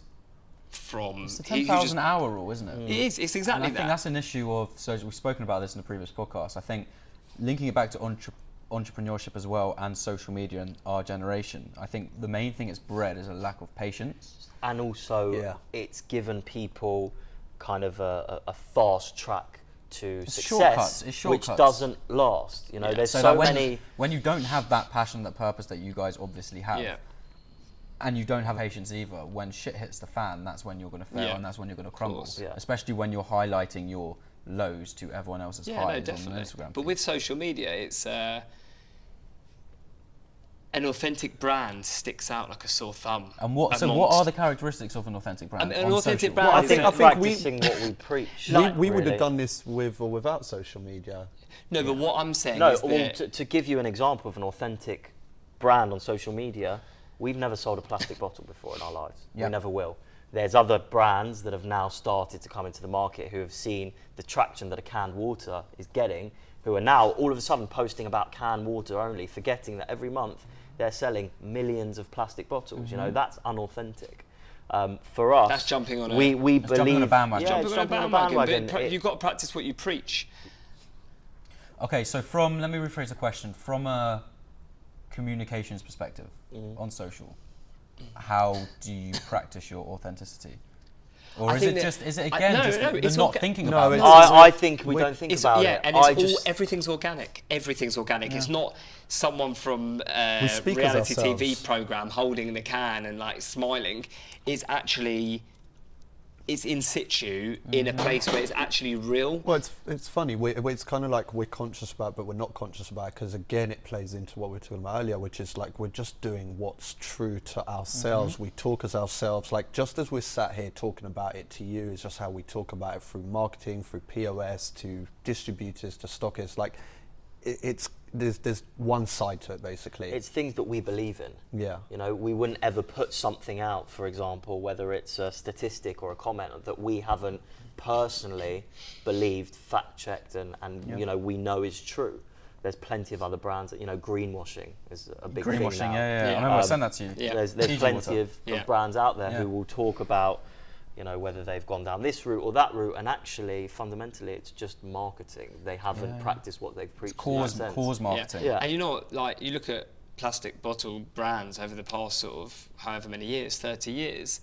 from. it's a he- who 10,000 just- hour rule, isn't it? It is. It's exactly And I that. think that's an issue of, so we've spoken about this in the previous podcast, I think linking it back to entrepreneurship as well and social media and our generation, I think the main thing it's bred is a lack of patience. And also, Yeah. it's given people kind of a fast track to It's success, shortcuts, it's which shortcuts. doesn't last. You know, Yeah. there's So so, that many. when you don't have that passion, that purpose that you guys obviously have, Yeah. and you don't have patience either, when shit hits the fan, that's when you're going to fail Yeah. and that's when you're going to crumble. course. Yeah. Especially when you're highlighting your lows to everyone else's Yeah, no, highs on definitely. Instagram. But with social media, it's an authentic brand sticks out like a sore thumb. and what are the characteristics of an authentic brand? An on authentic social? brand Well, I is think a- practicing what we preach. we would really. have done this with or without social media. No, but what I'm saying No, is well, that to give you an example of an authentic brand on social media, we've never sold a plastic bottle before in our lives. Yeah. We never will. there's other brands that have now started to come into the market who have seen the traction that a canned water is getting, who are now all of a sudden posting about canned water only, forgetting that every month they're selling millions of plastic bottles. You know, that's unauthentic. For us, that's jumping on we believe jumping on a bandwagon. Yeah, jumping on a bandwagon. But you've got to practice what you preach. Okay, so let me rephrase the question. From a communications perspective on social, how do you practice your authenticity? Or is it again not thinking about it? I think we don't think about it. And everything's organic. Everything's organic. It's not someone from a reality TV program holding the can and like smiling. It's in situ in a place where it's actually real. Well, it's funny. It's kind of like we're conscious about it, but we're not conscious about it, because again, it plays into what we were talking about earlier, which is like we're just doing what's true to ourselves. We talk as ourselves. Like just as we're sat here talking about it to you, is just how we talk about it through marketing, through POS, to distributors, to stockists. Like there's one side to it, basically. It's things that we believe in. Yeah. You know, we wouldn't ever put something out, for example, whether it's a statistic or a comment that we haven't personally believed, fact-checked, and you know, we know is true. There's plenty of other brands that, you know, greenwashing is a big thing now. Greenwashing, yeah. I remember I sent that to you. Yeah. There's plenty of brands out there who will talk about, you know, whether they've gone down this route or that route, and actually, fundamentally, it's just marketing. They haven't practiced what they've preached. It's cause marketing. Yeah. And you know, like you look at plastic bottle brands over the past sort of however many years, 30 years,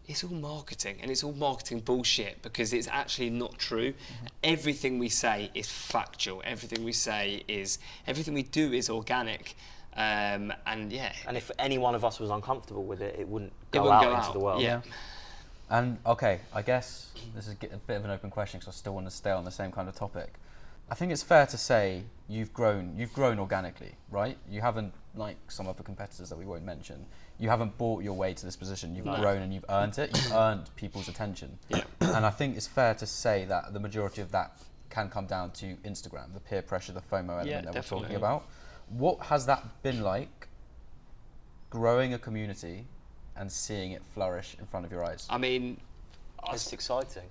it's all marketing, and it's all marketing bullshit, because it's actually not true. Everything we say is factual. Everything we do is organic. And if any one of us was uncomfortable with it, it wouldn't go out into the world. Yeah. And okay, I guess this is a bit of an open question, because I still want to stay on the same kind of topic. I think it's fair to say you've grown organically, right? You haven't, like some other competitors that we won't mention, you haven't bought your way to this position. You've grown and you've earned it. You've earned people's attention. Yeah. And I think it's fair to say that the majority of that can come down to Instagram, the peer pressure, the FOMO element that we're talking about. What has that been like, growing a community and seeing it flourish in front of your eyes? I mean, it's exciting.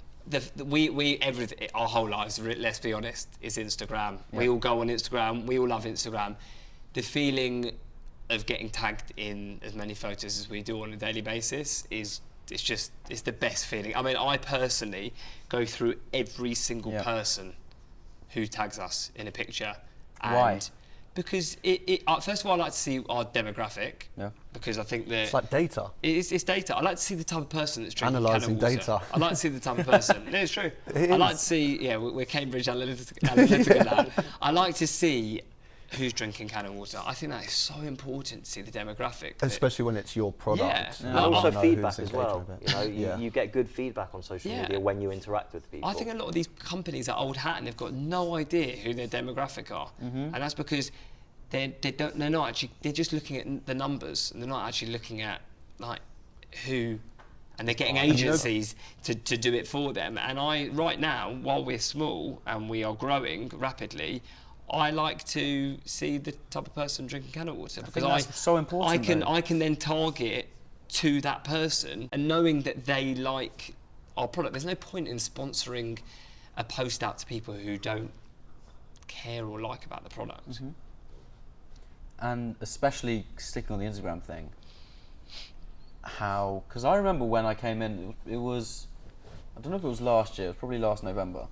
Our whole lives, let's be honest, is Instagram. Yeah. We all go on Instagram. We all love Instagram. The feeling of getting tagged in as many photos as we do on a daily basis it's the best feeling. I mean, I personally go through every single person who tags us in a picture. And why? Because first of all, I like to see our demographic. Yeah. Because I think that it's like data. It's data. I like to see the type of person that's drinking analysing CanO Water. data. I like to see the type of person. No, it's true. I like to see. We're Cambridge Analytica now. I like to see who's drinking CanO Water. I think that is so important to see the demographic. Especially when it's your product. Yeah. And also feedback as well. You know, you get good feedback on social media when you interact with people. I think a lot of these companies are old hat and they've got no idea who their demographic are, and that's because they're just looking at the numbers, and they're not actually looking at like who, and they're getting agencies to do it for them. And right now, while we're small and we are growing rapidly, I like to see the type of person drinking CanO Water, because that's so important. I can then target to that person, and knowing that they like our product. There's no point in sponsoring a post out to people who don't care or like about the product. Mm-hmm. And especially sticking on the Instagram thing, because I remember when I came in, it was, I don't know if it was last year, it was probably last November.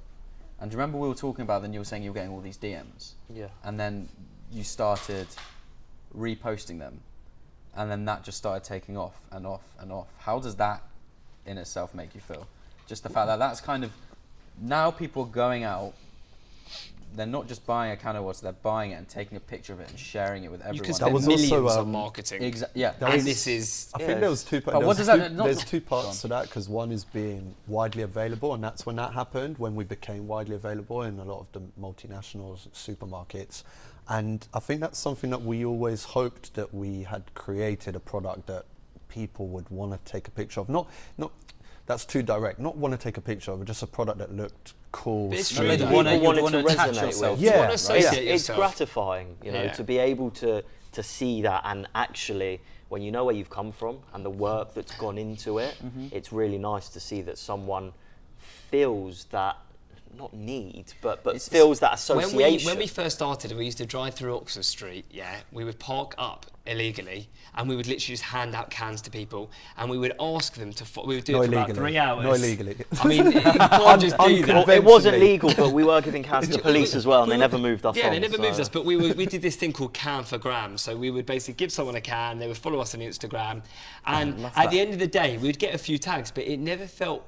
And do you remember we were talking about, then you were saying you were getting all these DMs? Yeah. And then you started reposting them, and then that just started taking off and off and off. How does that in itself make you feel? Just the fact that that's kind of, now people are going out, they're not just buying a CanO Water, they're buying it and taking a picture of it and sharing it with everyone. You can spend millions on marketing. Yeah. And this is... I think there was two parts. There's two parts to that, because one is being widely available, and that's when that happened, when we became widely available in a lot of the multinationals, supermarkets. And I think that's something that we always hoped, that we had created a product that people would want to take a picture of. Not that's too direct. Not want to take a picture of, but just a product that looked cool. But it's true. You want to resonate with. Yeah, right. it's gratifying, you know, to be able to see that and actually when you know where you've come from and the work that's gone into it, it's really nice to see that someone feels that, not need, but feels that association. When we first started, we used to drive through Oxford Street, we would park up illegally and we would literally just hand out cans to people and we would ask them to, we would do it for about 3 hours. Not illegally. I mean, you can't just do that. Well, it wasn't legal, but we were giving cans to police as well, and they never moved us on. Yeah, they never moved us, but we did this thing called Can for Gram. So we would basically give someone a can, they would follow us on Instagram, and at the end of the day, we would get a few tags, but it never felt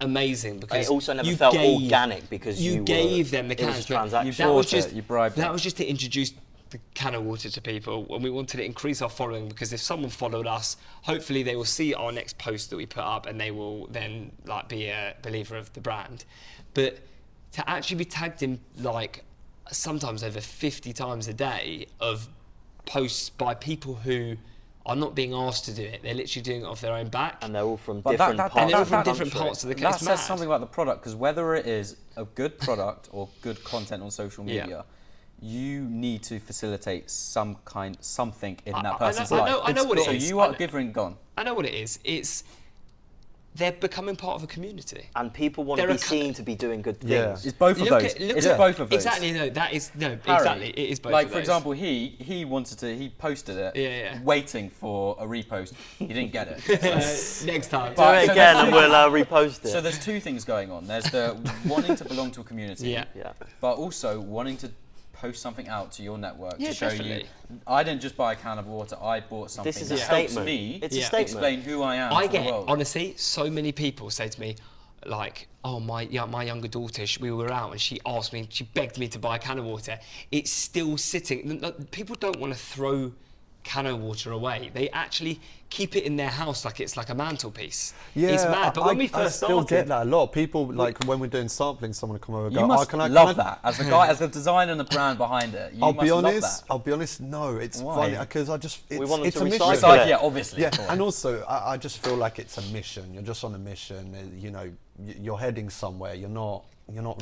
amazing because it also never felt organic because you gave them the cans. You bribed them. That was just to introduce the CanO Water to people, and we wanted to increase our following because if someone followed us, hopefully they will see our next post that we put up and they will then like be a believer of the brand. But to actually be tagged in like sometimes over 50 times a day of posts by people who are not being asked to do it, they're literally doing it off their own back. And they're all from different parts of the country. That says something about the product, because whether it is a good product or good content on social media, you need to facilitate something in that person's life. I know what it is. So you are giving gone. I know what it is. They're becoming part of a community. And people want to be seen to be doing good things. Yeah. It's both of those. It's both of those. Exactly, no, that is, no, Harry, exactly, it is both like, of for those. example, he posted it, waiting for a repost. He didn't get it. Next time. Do it again and we'll repost it. So there's two things going on. There's the wanting to belong to a community, but also wanting to post something out to your network to show you, I didn't just buy a can of water, I bought something this is a that statement. helps me It's a statement. explain who I am I to the get, world. honestly, so many people say to me, like, oh, my younger daughter, we were out and she asked me, she begged me to buy a can of water. It's still sitting. People don't want to throw CanO Water away. They actually keep it in their house like it's like a mantelpiece. Yeah, it's mad. But when we first I still started, get that a lot. People, like, when we're doing sampling, someone will come over and go, You must can I love that. As the guy, as the designer and the brand behind it, you I'll must be love honest. that. I'll be honest. No, it's Why? funny because I just We want them it's to a mission. recycle it. Yeah, obviously. Yeah, and also I just feel like it's a mission. You're just on a mission. You know, you're heading somewhere. You're not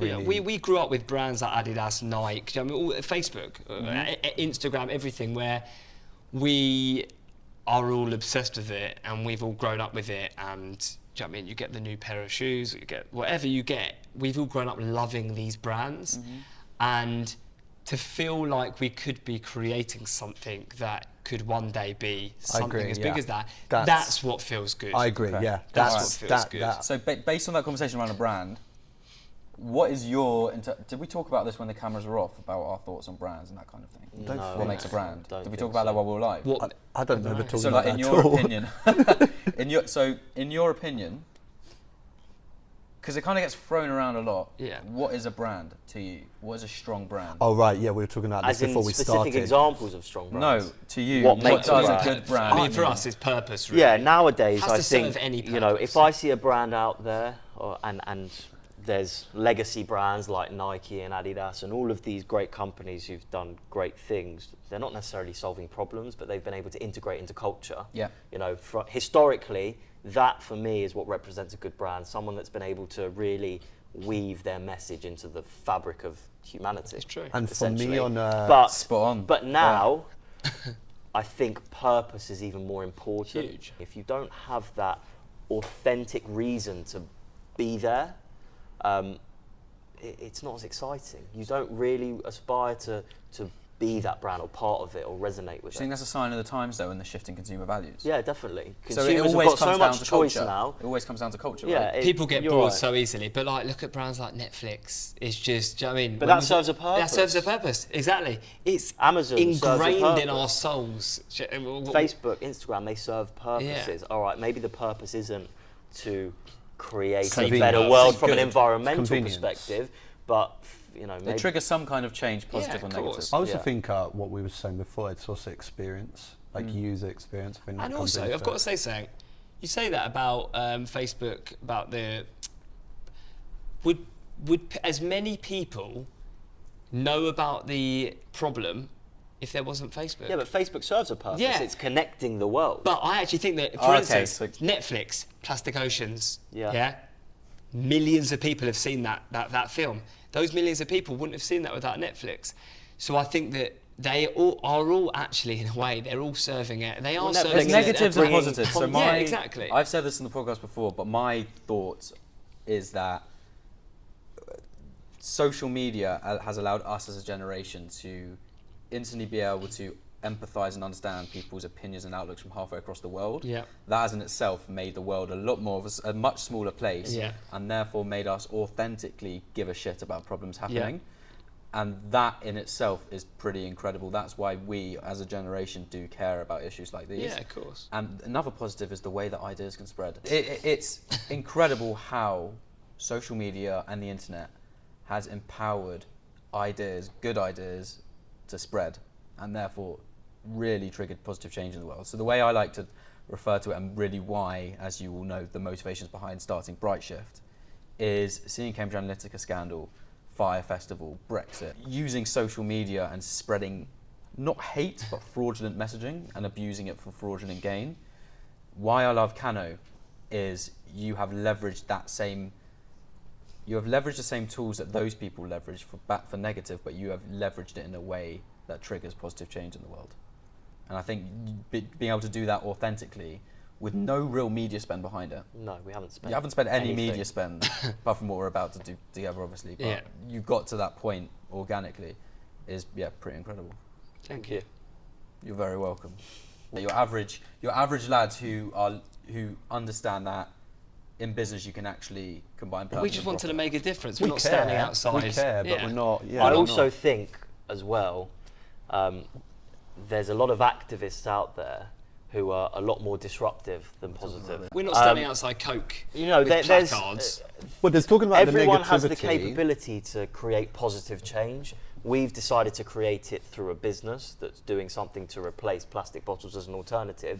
really. we grew up with brands like Adidas, Nike, I mean, all, Facebook, Instagram, everything, where we are all obsessed with it and we've all grown up with it. And do you know what I mean? You get the new pair of shoes, you get whatever you get. We've all grown up loving these brands, and to feel like we could be creating something that could one day be something as big as that. That's what feels good. I agree. Okay. Yeah, That's what feels good. So based on that conversation around a brand, what is your... did we talk about this when the cameras were off, about our thoughts on brands and that kind of thing? No, What makes a brand? don't Did we think talk about that while we were live? What, I don't remember talking So about like, in that your at all. opinion, in your opinion, because it kind of gets thrown around a lot. Yeah. What is a brand to you? What is a strong brand? Oh right, yeah, we were talking about this As in before we specific started. examples of strong brands. No, to you, What what makes does a a good brand? I mean, for us, it's purpose, really. Yeah, nowadays Has I to serve think, any you know, purpose. if I see a brand out there, and there's legacy brands like Nike and Adidas and all of these great companies who've done great things, they're not necessarily solving problems, but they've been able to integrate into culture. Yeah. You know, historically, that for me is what represents a good brand, someone that's been able to really weave their message into the fabric of humanity. It's true. And for me, on Spot on. But now, I think purpose is even more important. Huge. If you don't have that authentic reason to be there, it's not as exciting. You don't really aspire to be that brand or part of it or resonate with Do you think it. that's a sign of the times, though, in the shifting consumer values? Yeah, So definitely. it Consumers have always got so comes down much to choice culture. now. It always comes down to culture, Yeah, right? People get you're bored right. so easily, but like, look at brands like Netflix. It's just, do you know what I mean? But When that you- serves a purpose. That serves a purpose, exactly. It's Amazon serves a ingrained in purpose. our souls. Facebook, Instagram, they serve purposes. All right, maybe the purpose isn't to create a Convenience. better world from an Good. environmental Convenience. perspective, but you know, They maybe trigger some kind of change, positive Yeah, or of negative. course. I also Yeah. think what we were saying before, it's also experience, like user experience. I think that And comes also, into I've got it. to say something. You say that about Facebook, about the... Would as many people know about the problem if there wasn't Facebook? yeah, but Facebook serves a purpose. Yeah. It's connecting the world. But I actually think that, Oh, for okay, instance, so- Netflix, Plastic Oceans, Yeah. millions of people have seen that film. Those millions of people wouldn't have seen that without Netflix. So I think that they all are all actually, in a way, they're all serving it. They are Well, serving There's Netflix it. negatives and bringing positives. So content. my, Yeah, exactly. I've said this in the podcast before, but my thought is that social media has allowed us as a generation to instantly be able to empathize and understand people's opinions and outlooks from halfway across the world. Yeah. That has in itself made the world a lot more of a much smaller place, Yeah. and therefore made us authentically give a shit about problems happening. And that in itself is pretty incredible. That's why we as a generation do care about issues like these. Yeah, of course. And another positive is the way that ideas can spread. It's incredible how social media and the internet has empowered ideas, good ideas, to spread, and therefore really triggered positive change in the world. So the way I like to refer to it, and really why, as you all know, the motivations behind starting Bright Shift, is seeing Cambridge Analytica scandal, Fire Festival, Brexit, using social media and spreading not hate but fraudulent messaging and abusing it for fraudulent gain. Why I love CanO is you have leveraged the same tools that those people leverage for negative, but you have leveraged it in a way that triggers positive change in the world. And I think being able to do that authentically with no real media spend behind it. No, we haven't spent. You haven't spent any anything. media spend, apart from what we're about to do together, obviously. But Yeah. you got to that point organically, is pretty incredible. Thank you. You're very welcome. Your average lads who understand that in business you can actually combine. We just wanted to make a difference. We're We not care, standing outside. We care, but Yeah. we're not. Yeah, I we're also not. think as well, there's a lot of activists out there who are a lot more disruptive than positive. We're not standing outside Coke You know, with there's placards. Well, there's talking about everyone the negativity. has the capability to create positive change. We've decided to create it through a business that's doing something to replace plastic bottles as an alternative.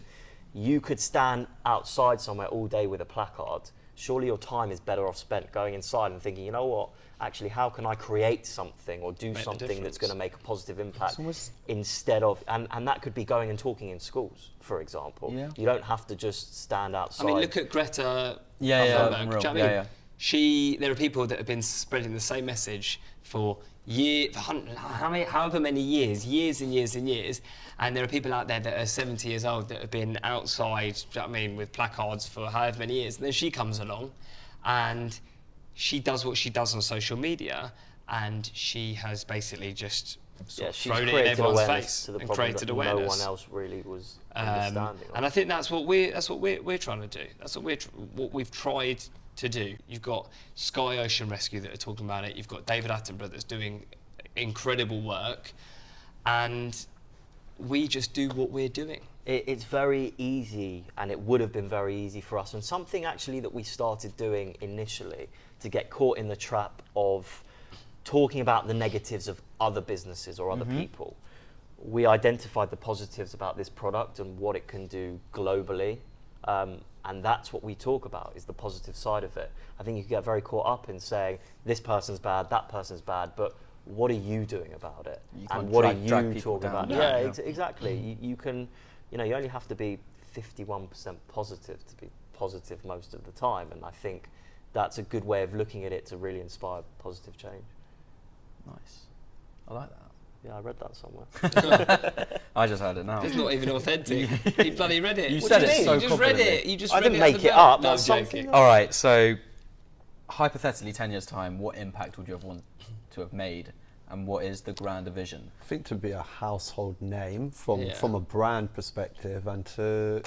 You could stand outside somewhere all day with a placard. Surely your time is better off spent going inside and thinking, you know what, actually, how can I create something or do Make the something that's difference. going to make a positive impact almost- instead of, and that could be going and talking in schools, for example. Yeah. You don't have to just stand outside. I mean, look at Greta Yeah, Thunberg. unreal. Do you know what I mean? Yeah. There are people that have been spreading the same message for years, however many years and years and years, and there are people out there that are 70 years old that have been outside, do you know what I mean, with placards for however many years, and then she comes along and she does what she does on social media, and she has basically just sort of she's thrown it in created everyone's awareness face to the and problem created that awareness. no one else really was understanding. And I think that's what we're trying to do. That's what we've tried to do. You've got Sky Ocean Rescue that are talking about it. You've got David Attenborough that's doing incredible work, and we just do what we're doing. It's very easy, and it would have been very easy for us, and something actually that we started doing initially to get caught in the trap of talking about the negatives of other businesses or other people. We identified the positives about this product and what it can do globally, and that's what we talk about, is the positive side of it. I think you can get very caught up in saying this person's bad, that person's bad, but what are you doing about it? You can't And what drag are you people talking down. about? Yeah. Yeah, exactly. You can, you only have to be 51% positive to be positive most of the time, and I think that's a good way of looking at it to really inspire positive change. Nice. I like that. Yeah, I read that somewhere. I just heard it now. It's not even authentic. You bloody read it. You What said do you it mean? so You just read confidently. it. You just I read didn't it make out the it book. up, No, I'm that's joking. something. All right, so hypothetically, 10 years' time, what impact would you have wanted to have made, and what is the grander vision? I think to be a household name from Yeah. a brand perspective, and to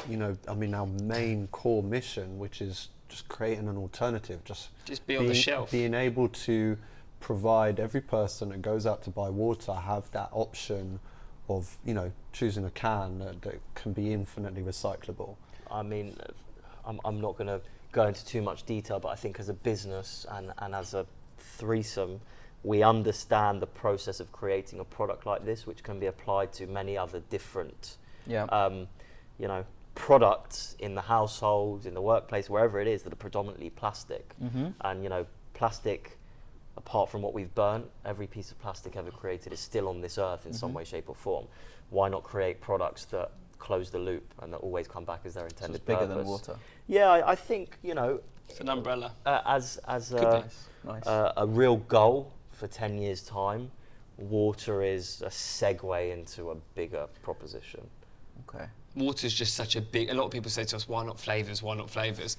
our main core mission, which is just creating an alternative, just be on the shelf. being able to provide every person that goes out to buy water have that option of choosing a can that can be infinitely recyclable. I mean, I'm not going to go into too much detail, but I think as a business and as a threesome, we understand the process of creating a product like this, which can be applied to many other different, products in the household, in the workplace, wherever it is, that are predominantly plastic. And plastic, apart from what we've burnt, every piece of plastic ever created is still on this earth in some way, shape or form. Why not create products that close the loop and that always come back as their So intended it's bigger purpose? than water. Yeah, I think, It's an umbrella. as Could be. Nice. a real goal for 10 years' time, water is a segue into a bigger proposition. Okay. Water's just such a big. A lot of people say to us, "Why not flavors? Why not flavors?"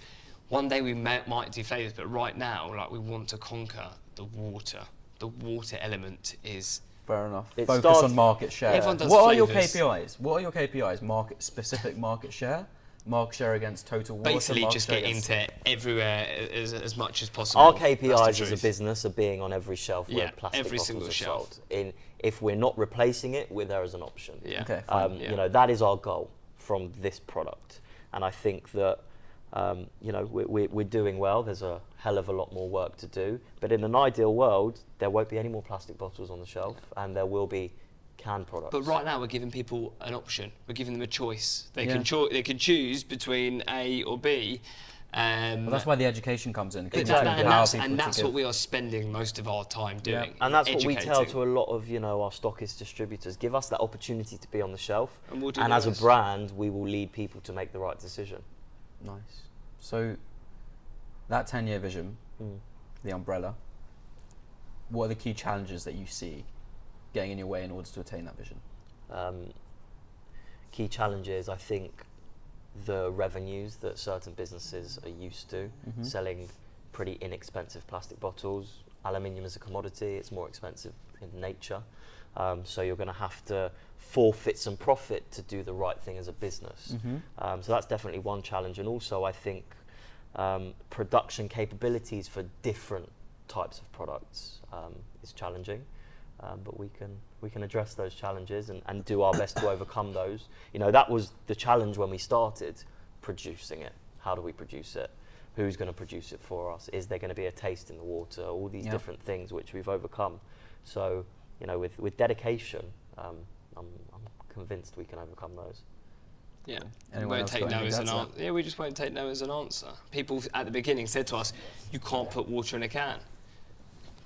One day we might do flavors, but right now, like, we want to conquer the water. The water element is. Fair enough. It Focus starts- on market share. Everyone does What are your flavours. KPIs? What are your KPIs? Specific market share? Market share against total water? Basically, market just share get against- into everywhere as much as possible. Our That's the KPIs as a truth. business are being on every shelf where Yeah, plastic every bottles single are shelf. sold. If we're not replacing it, we're there as an option. Yeah. Okay, fine. Yeah. You know, that is our goal from this product. And I think that, you know, we're doing well. There's a hell of a lot more work to do. But in an ideal world, there won't be any more plastic bottles on the shelf, and there will be canned products. But right now, we're giving people an option. We're giving them a choice. They Yeah. they can choose between A or B. Well, that's why the education comes in. 'cause Exactly. it's And to allow that's, people and to that's give- what we are spending most of our time doing. And that's what we tell educating. to a lot of, you know, our stockist distributors. Give us that opportunity to be on the shelf. And we'll do And the as a rest. brand, we will lead people to make the right decision. Nice. So, that 10-year vision, the umbrella, what are the key challenges that you see getting in your way in order to attain that vision? Key challenges, I think, the revenues that certain businesses are used to, selling pretty inexpensive plastic bottles. Aluminium is a commodity, it's more expensive in nature. So you're going to have to forfeit some profit to do the right thing as a business. So that's definitely one challenge. And also, I think production capabilities for different types of products is challenging. But we can address those challenges and do our best to overcome those. You know, that was the challenge when we started producing it. How do we produce it? Who's going to produce it for us? Is there going to be a taste in the water? All these different things which we've overcome. So, you know, with dedication, I'm convinced we can overcome those. Yeah, Anyone we won't else take got no any as an guts on answer. Yeah, we just won't take no as an answer. People at the beginning said to us, "You can't put water in a can,"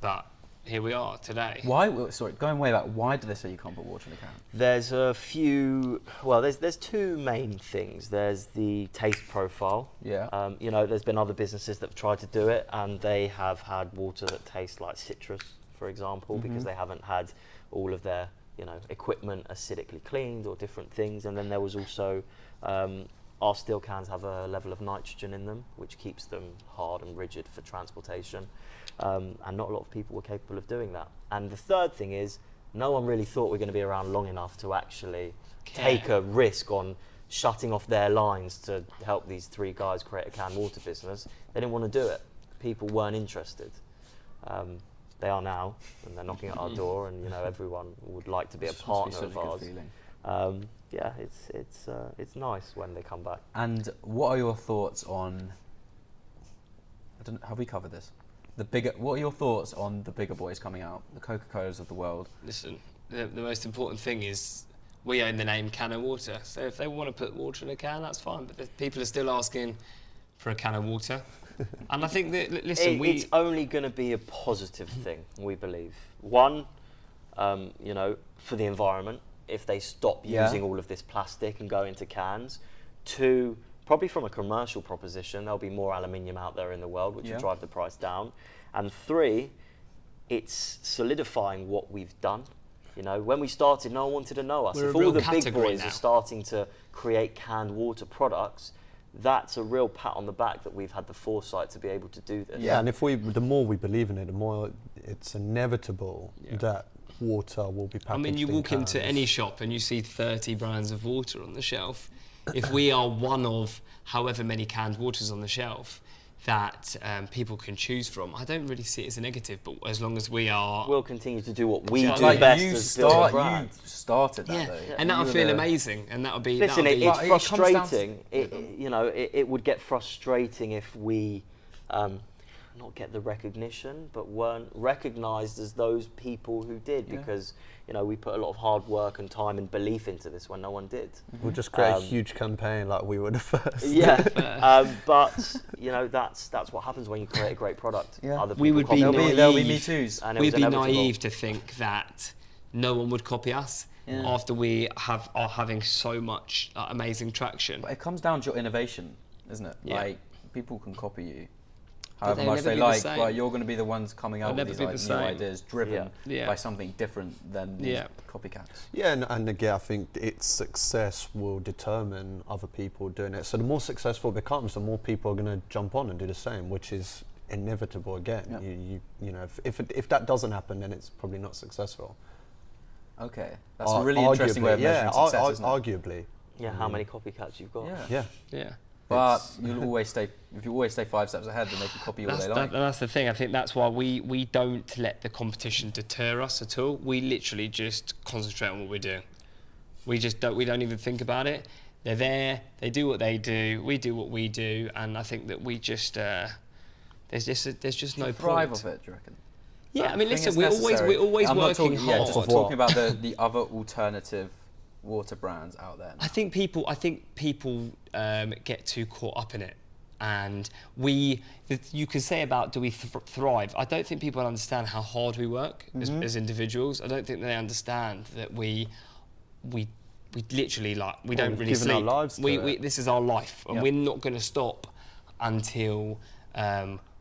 but here we are today. Why? Sorry, going way back. Why do they say you can't put water in a can? There's a few. Well, there's two main things. There's the taste profile. Yeah. You know, there's been other businesses that have tried to do it, and they have had water that tastes like citrus, for example, because they haven't had all of their, you know, equipment acidically cleaned or different things. And then there was also our steel cans have a level of nitrogen in them, which keeps them hard and rigid for transportation. And not a lot of people were capable of doing that. And the third thing is, no one really thought we were going to be around long enough to actually take a risk on shutting off their lines to help these three guys create a canned water business. They didn't want to do it. People weren't interested. They are now, and they're knocking at our door, and, you know, everyone would like to be a This must partner such of a good ours. feeling. Yeah, it's nice when they come back. And what are your thoughts on? Have we covered this? What are your thoughts on the bigger boys coming out, the Coca-Colas of the world? Listen, the most important thing is we own the name CanO Water. So if they want to put water in a can, that's fine. But people are still asking for a can of water. And I think that, listen, It's only going to be a positive thing, we believe. One, you know, for the environment, if they stop using all of this plastic and go into cans. Two, probably from a commercial proposition, there'll be more aluminium out there in the world, which will drive the price down. And three, it's solidifying what we've done. You know, when we started, no one wanted to know us. We're If a all real the big category boys now. are starting to create canned water products, that's a real pat on the back that we've had the foresight to be able to do this. Yeah, and the more we believe in it, the more it's inevitable that water will be packaged. I mean, you in walk into cans. any shop and you see 30 brands of water on the shelf. If we are one of however many canned waters on the shelf that people can choose from, I don't really see it as a negative, but as long as we are... We'll continue to do what we Yeah, do like best you as build a brand. You started that Yeah, though. and that would You feel were the- amazing, and that would be... Listen, that would be it's But it comes down to- frustrating. You know, it would get frustrating if we not get the recognition, but weren't recognised as those people who did, because, you know, we put a lot of hard work and time and belief into this when no one did. We'll just create a huge campaign like we were the first. Yeah, but you know, that's what happens when you create a great product. Yeah. Other We people would be copy it, There'll be naive. Me Too's. and it We'd was be inevitable. naive to think that no one would copy us after we are having so much amazing traction. But it comes down to your innovation, isn't it? Yeah. Like, people can copy you. however they'll much never they be the like, same. but you're going to be the ones coming out They'll with never these be the new same. ideas driven Yeah. by something different than these Yeah. copycats. Yeah, and again, I think its success will determine other people doing it. So the more successful it becomes, the more people are going to jump on and do the same, which is inevitable again. Yep. You know, if that doesn't happen, then it's probably not successful. Okay, that's a really interesting way of measuring success, isn't it? Arguably. Yeah, how many copycats you've got? Yeah. Yeah. But you'll always stay. If you always stay 5 steps ahead, then they can copy all they like. That's the thing. I think that's why we don't let the competition deter us at all. We literally just concentrate on what we're doing. We don't even think about it. They're there. They do what they do. We do what we do. And I think that we just there's just no thrive point. of it, do you reckon? Yeah, I mean, think listen, it's we're necessary. always I'm not working talking, yeah, hard. just talking about the other alternative water brands out there. I think people get too caught up in it, and you can say about do we thrive. I don't think people understand how hard we work as individuals. I don't think they understand that we literally we don't really given sleep. our lives to it. This is our life, and Yep. we're not going to stop until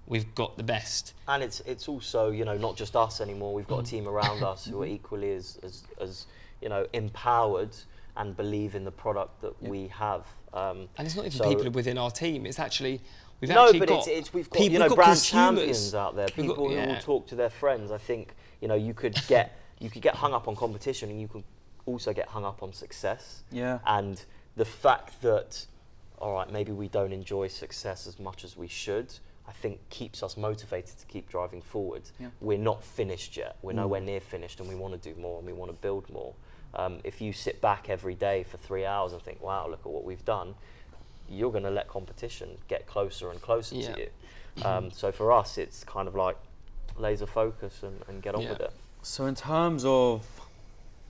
we've got the best. And it's also, you know, not just us anymore. We've got a team around us who are equally as you know, empowered and believe in the product that we have. And it's not even so- people within our team. It's actually we've No, actually but got we've got, people, you know, we've got brand consumers. champions out there. We've got- People who yeah. will talk to their friends. I think, you know, you could get hung up on competition, and you can also get hung up on success. Yeah. And the fact that, all right, maybe we don't enjoy success as much as we should, I think keeps us motivated to keep driving forward. Yeah. We're not finished yet. We're nowhere near finished, and we want to do more, and we want to build more. If you sit back every day for 3 hours and think, wow, look at what we've done, you're going to let competition get closer and closer to you. So for us, it's kind of like laser focus and get on with it. So in terms of,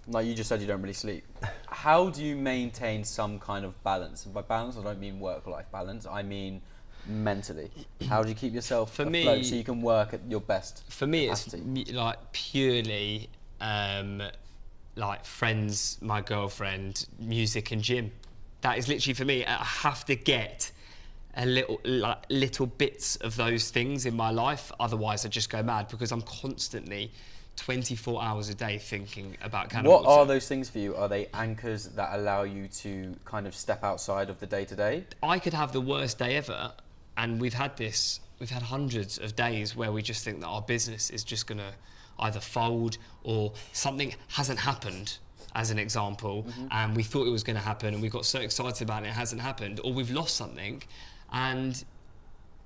like you just said, you don't really sleep. How do you maintain some kind of balance? And by balance, I don't mean work-life balance. I mean mentally. How do you keep yourself For afloat me- so you can work at your best? For me, capacity? it's like purely like friends, my girlfriend, music, and gym. That is literally for me. I have to get a little bits of those things in my life. Otherwise, I just go mad because I'm constantly 24 hours a day thinking about CanO What Water. are those things for you? Are they anchors that allow you to kind of step outside of the day-to-day? I could have the worst day ever, and we've had hundreds of days where we just think that our business is just going to either fold or something hasn't happened, as an example, and we thought it was going to happen and we got so excited about it, it hasn't happened, or we've lost something, and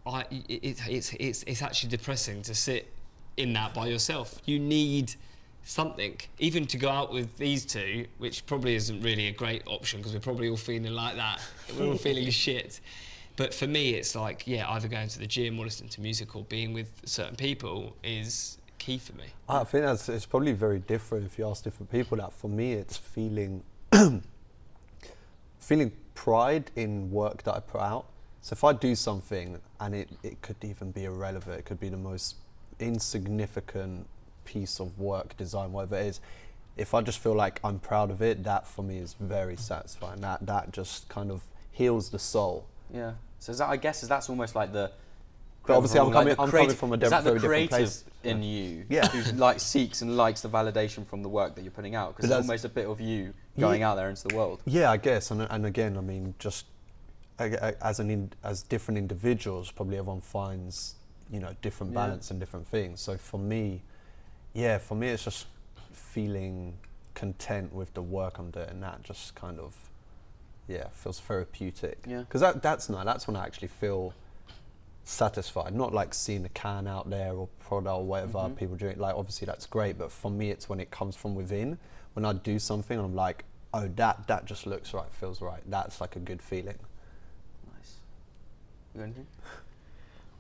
it's actually depressing to sit in that by yourself. You need something, even to go out with these two, which probably isn't really a great option because we're probably all feeling like that. We're all feeling shit. But for me, it's like, either going to the gym or listening to music or being with certain people is key for me. I think it's probably very different if you ask different people that. For me, it's feeling pride in work that I put out. So if I do something and it could even be irrelevant, it could be the most insignificant piece of work, design, whatever it is, if I just feel like I'm proud of it, that for me is very satisfying. That just kind of heals the soul. Yeah. So is that, I guess, that's almost like the. But obviously, I'm like coming from a is that the very different creative place. in you Yeah. who seeks and likes the validation from the work that you're putting out? Because But it's that's- almost a bit of you going out there into the world. Yeah, I guess, and again, I mean, just as different individuals, probably everyone finds different balance and different things. So for me, it's just feeling content with the work I'm doing. That just kind of feels therapeutic. Yeah. Because that's when I actually feel satisfied. Not like seeing a can out there or product or whatever people doing. Like obviously that's great, but for me it's when it comes from within. When I do something and I'm like, oh, that just looks right, feels right. That's like a good feeling. Nice. You got anything?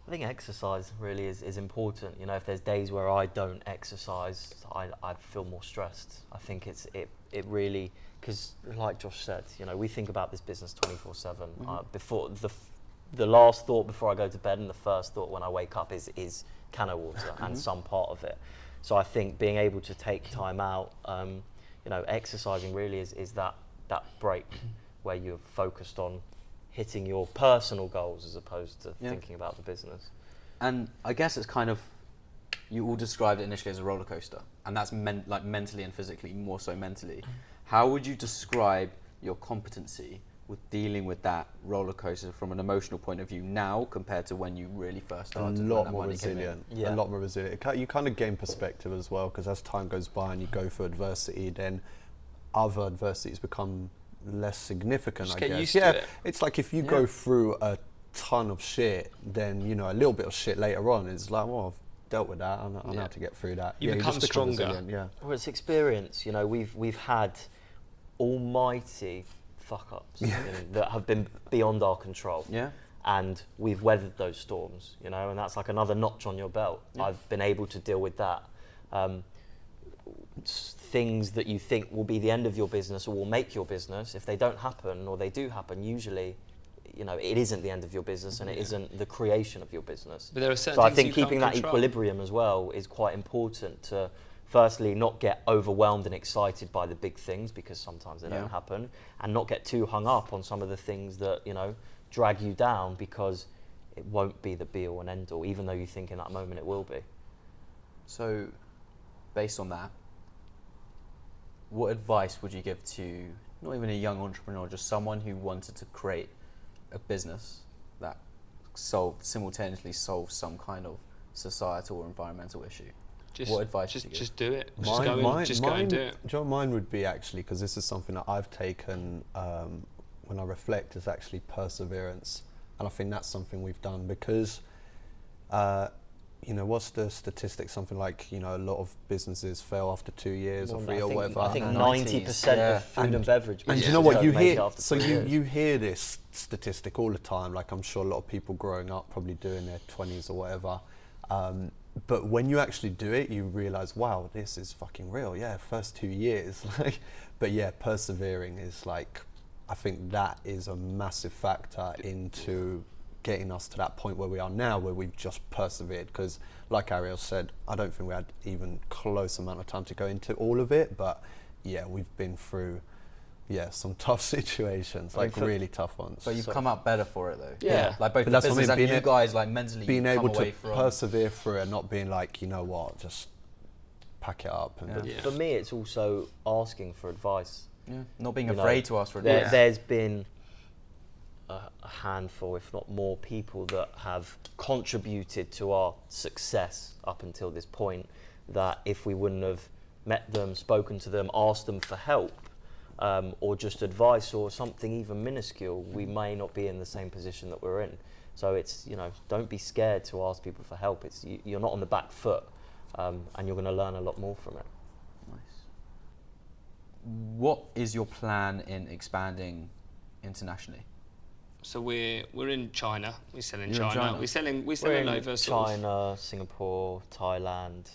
I think exercise really is important. You know, if there's days where I don't exercise, I feel more stressed. I think it really, because like Josh said, we think about this business 24/7. Before the last thought before I go to bed and the first thought when I wake up is CanO Water and some part of it. So I think being able to take time out, exercising really is that break where you're focused on hitting your personal goals as opposed to thinking about the business. And I guess it's kind of, you all described it initially as a roller coaster, and that's mentally and physically, more so mentally. How would you describe your competency with dealing with that roller coaster from an emotional point of view now compared to when you really first started? A lot more resilient. Yeah. A lot more resilient. You kind of gain perspective as well, because as time goes by and you go through adversity, then other adversities become less significant. Just I get guess. used to Yeah, it. it's like if you go through a ton of shit, then a little bit of shit later on is like, well, I've dealt with that. I know how to get through that. You become just stronger. resilient, yeah. Well, it's experience. We've had almighty fuck ups that have been beyond our control. Yeah. And we've weathered those storms, and that's like another notch on your belt. Yeah. I've been able to deal with that. Things that you think will be the end of your business or will make your business, if they don't happen or they do happen, usually, it isn't the end of your business and it isn't the creation of your business. But there are certain So I things think you can't keeping that control. equilibrium as well is quite important to, firstly, not get overwhelmed and excited by the big things, because sometimes they don't happen, and not get too hung up on some of the things that, drag you down, because it won't be the be all and end all, even though you think in that moment it will be. So, based on that, what advice would you give to, not even a young entrepreneur, just someone who wanted to create a business that simultaneously solves some kind of societal or environmental issue? What advice would you give? Just do it. Just go and do it. Do you know what mine would be, actually, because this is something that I've taken when I reflect, is actually perseverance. And I think that's something we've done, because what's the statistic? Something like, a lot of businesses fail after 2 years or 3 or whatever. I think And 90% of food and beverage And businesses you know what, you don't make it hear, after so 2 years. you hear this statistic all the time, like I'm sure a lot of people growing up probably do in their 20s or whatever. But when you actually do it, you realize, wow, this is fucking real. Yeah, first 2 years. But yeah, persevering is like, I think that is a massive factor into getting us to that point where we are now, where we've just persevered. Because like Ariel said, I don't think we had even close amount of time to go into all of it, but yeah, we've been through some tough situations, like really tough ones. But you've come out better for it though. Yeah. Like both But the that's what I business mean, and being you guys, like mentally, being you've able come to away from persevere through it and not being like, you know what, just pack it up. And Yeah. For me, it's also asking for advice. not being You know, afraid to ask for advice. There's been a handful, if not more, people that have contributed to our success up until this point, that if we wouldn't have met them, spoken to them, asked them for help, or just advice or something even minuscule, we may not be in the same position that we're in. So it's, don't be scared to ask people for help. It's you're not on the back foot, and you're going to learn a lot more from it. Nice. What is your plan in expanding internationally? So we're in China. We sell in You're in China. China. We're selling We're in over sort of China, Singapore, Thailand,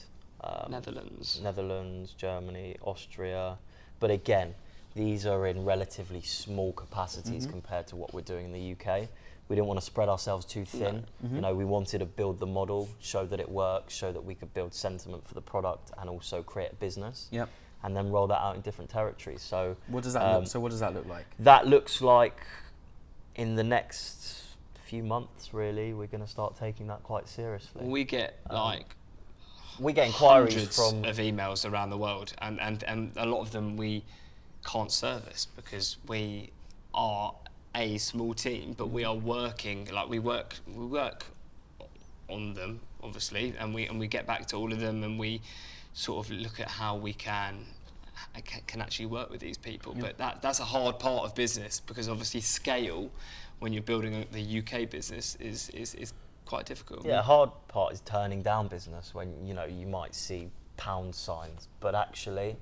Netherlands. Germany, Austria. But again, these are in relatively small capacities compared to what we're doing in the UK. We didn't want to spread ourselves too thin. We wanted to build the model, show that it works, show that we could build sentiment for the product, and also create a business. Yep. And then roll that out in different territories. So What does that look? So what does that look like? that looks like in the next few months, really, we're going to start taking that quite seriously. We get We get inquiries hundreds from of emails around the world, and a lot of them we can't service because we are a small team, but we are working, we work on them, obviously, and we get back to all of them, and we sort of look at how we can actually work with these people. But that's a hard part of business, because obviously scale, when you're building the UK business, is quite difficult. Yeah, hard part is turning down business when you might see pound signs, but actually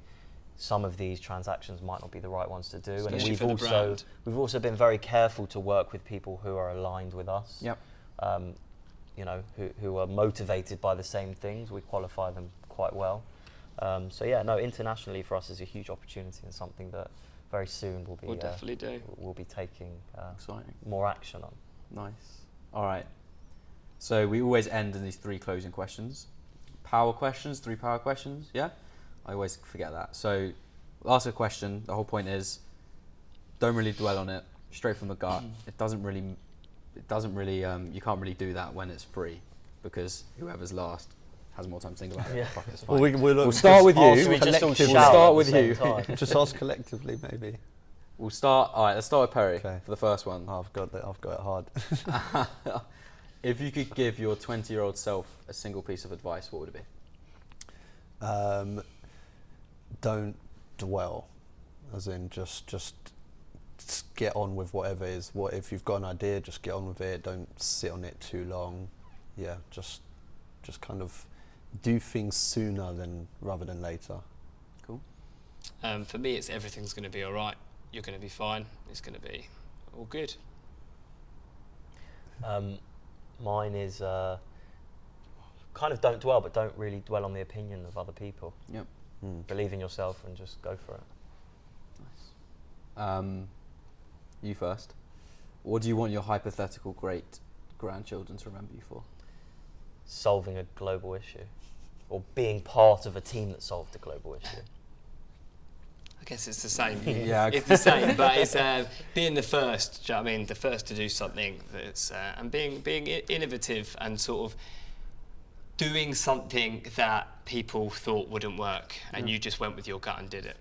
some of these transactions might not be the right ones to do. And Especially for the brand. we've also been very careful to work with people who are aligned with us. Yep. Who are motivated by the same things. We qualify them quite well. Internationally for us is a huge opportunity, and something that very soon We'll definitely do. we'll be taking Exciting. more action on. Nice. All right. So we always end in these 3 closing questions. Power questions, 3 power questions. Yeah. I always forget that. So ask a question. The whole point is, don't really dwell on it. Straight from the gut. It doesn't really. You can't really do that when it's free. because whoever's last has more time to think about it. Yeah. Fuck, it's Well, fine. we'll start with you. Should we just all Collectively. shout at start the with same you. time? Just ask collectively, maybe. We'll start. All right, let's start with Perry Okay. for the first one. Oh, I've got it hard. If you could give your 20-year-old self a single piece of advice, what would it be? Don't dwell, as in just get on with whatever is. What if you've got an idea, just get on with it. Don't sit on it too long. Yeah, just kind of do things sooner rather than later. Cool. For me, it's everything's going to be all right. You're going to be fine. It's going to be all good. Mine is kind of don't dwell, but don't really dwell on the opinion of other people. Yep. Believe in yourself and just go for it. Nice. You first. What do you want your hypothetical great grandchildren to remember you for? Solving a global issue, or being part of a team that solved a global issue. I guess it's the same. Yeah. It's the same, but it's being the first. Do you know what I mean? The first to do something that's and being innovative and sort of doing something that people thought wouldn't work, and you just went with your gut and did it.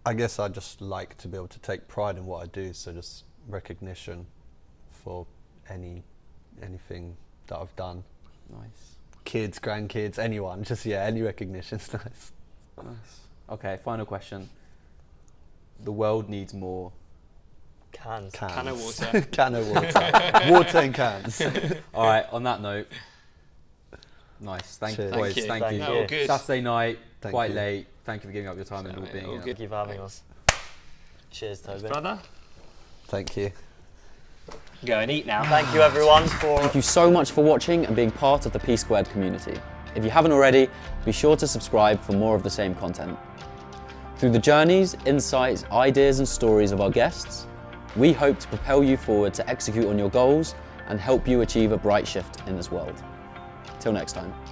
I guess I just like to be able to take pride in what I do, so just recognition for anything that I've done. Nice. Kids, grandkids, anyone, just any recognition's nice. Nice. Okay, final question. The world needs more. Cans. CanO Water. CanO Water. Water in cans. All right, on that note, nice. Thank you, Cheers. boys. Thank you. Thank you. Thank you. all good. Saturday night, Thank quite you. late. Thank you for giving up your time and all being all here. good. Thank you for having Thanks. us. Cheers, Toby. Brother, Thank you. go and eat now. Thank you, everyone, for. Thank you so much for watching and being part of the P Squared community. If you haven't already, be sure to subscribe for more of the same content. Through the journeys, insights, ideas and stories of our guests, we hope to propel you forward to execute on your goals and help you achieve a bright shift in this world. Till next time.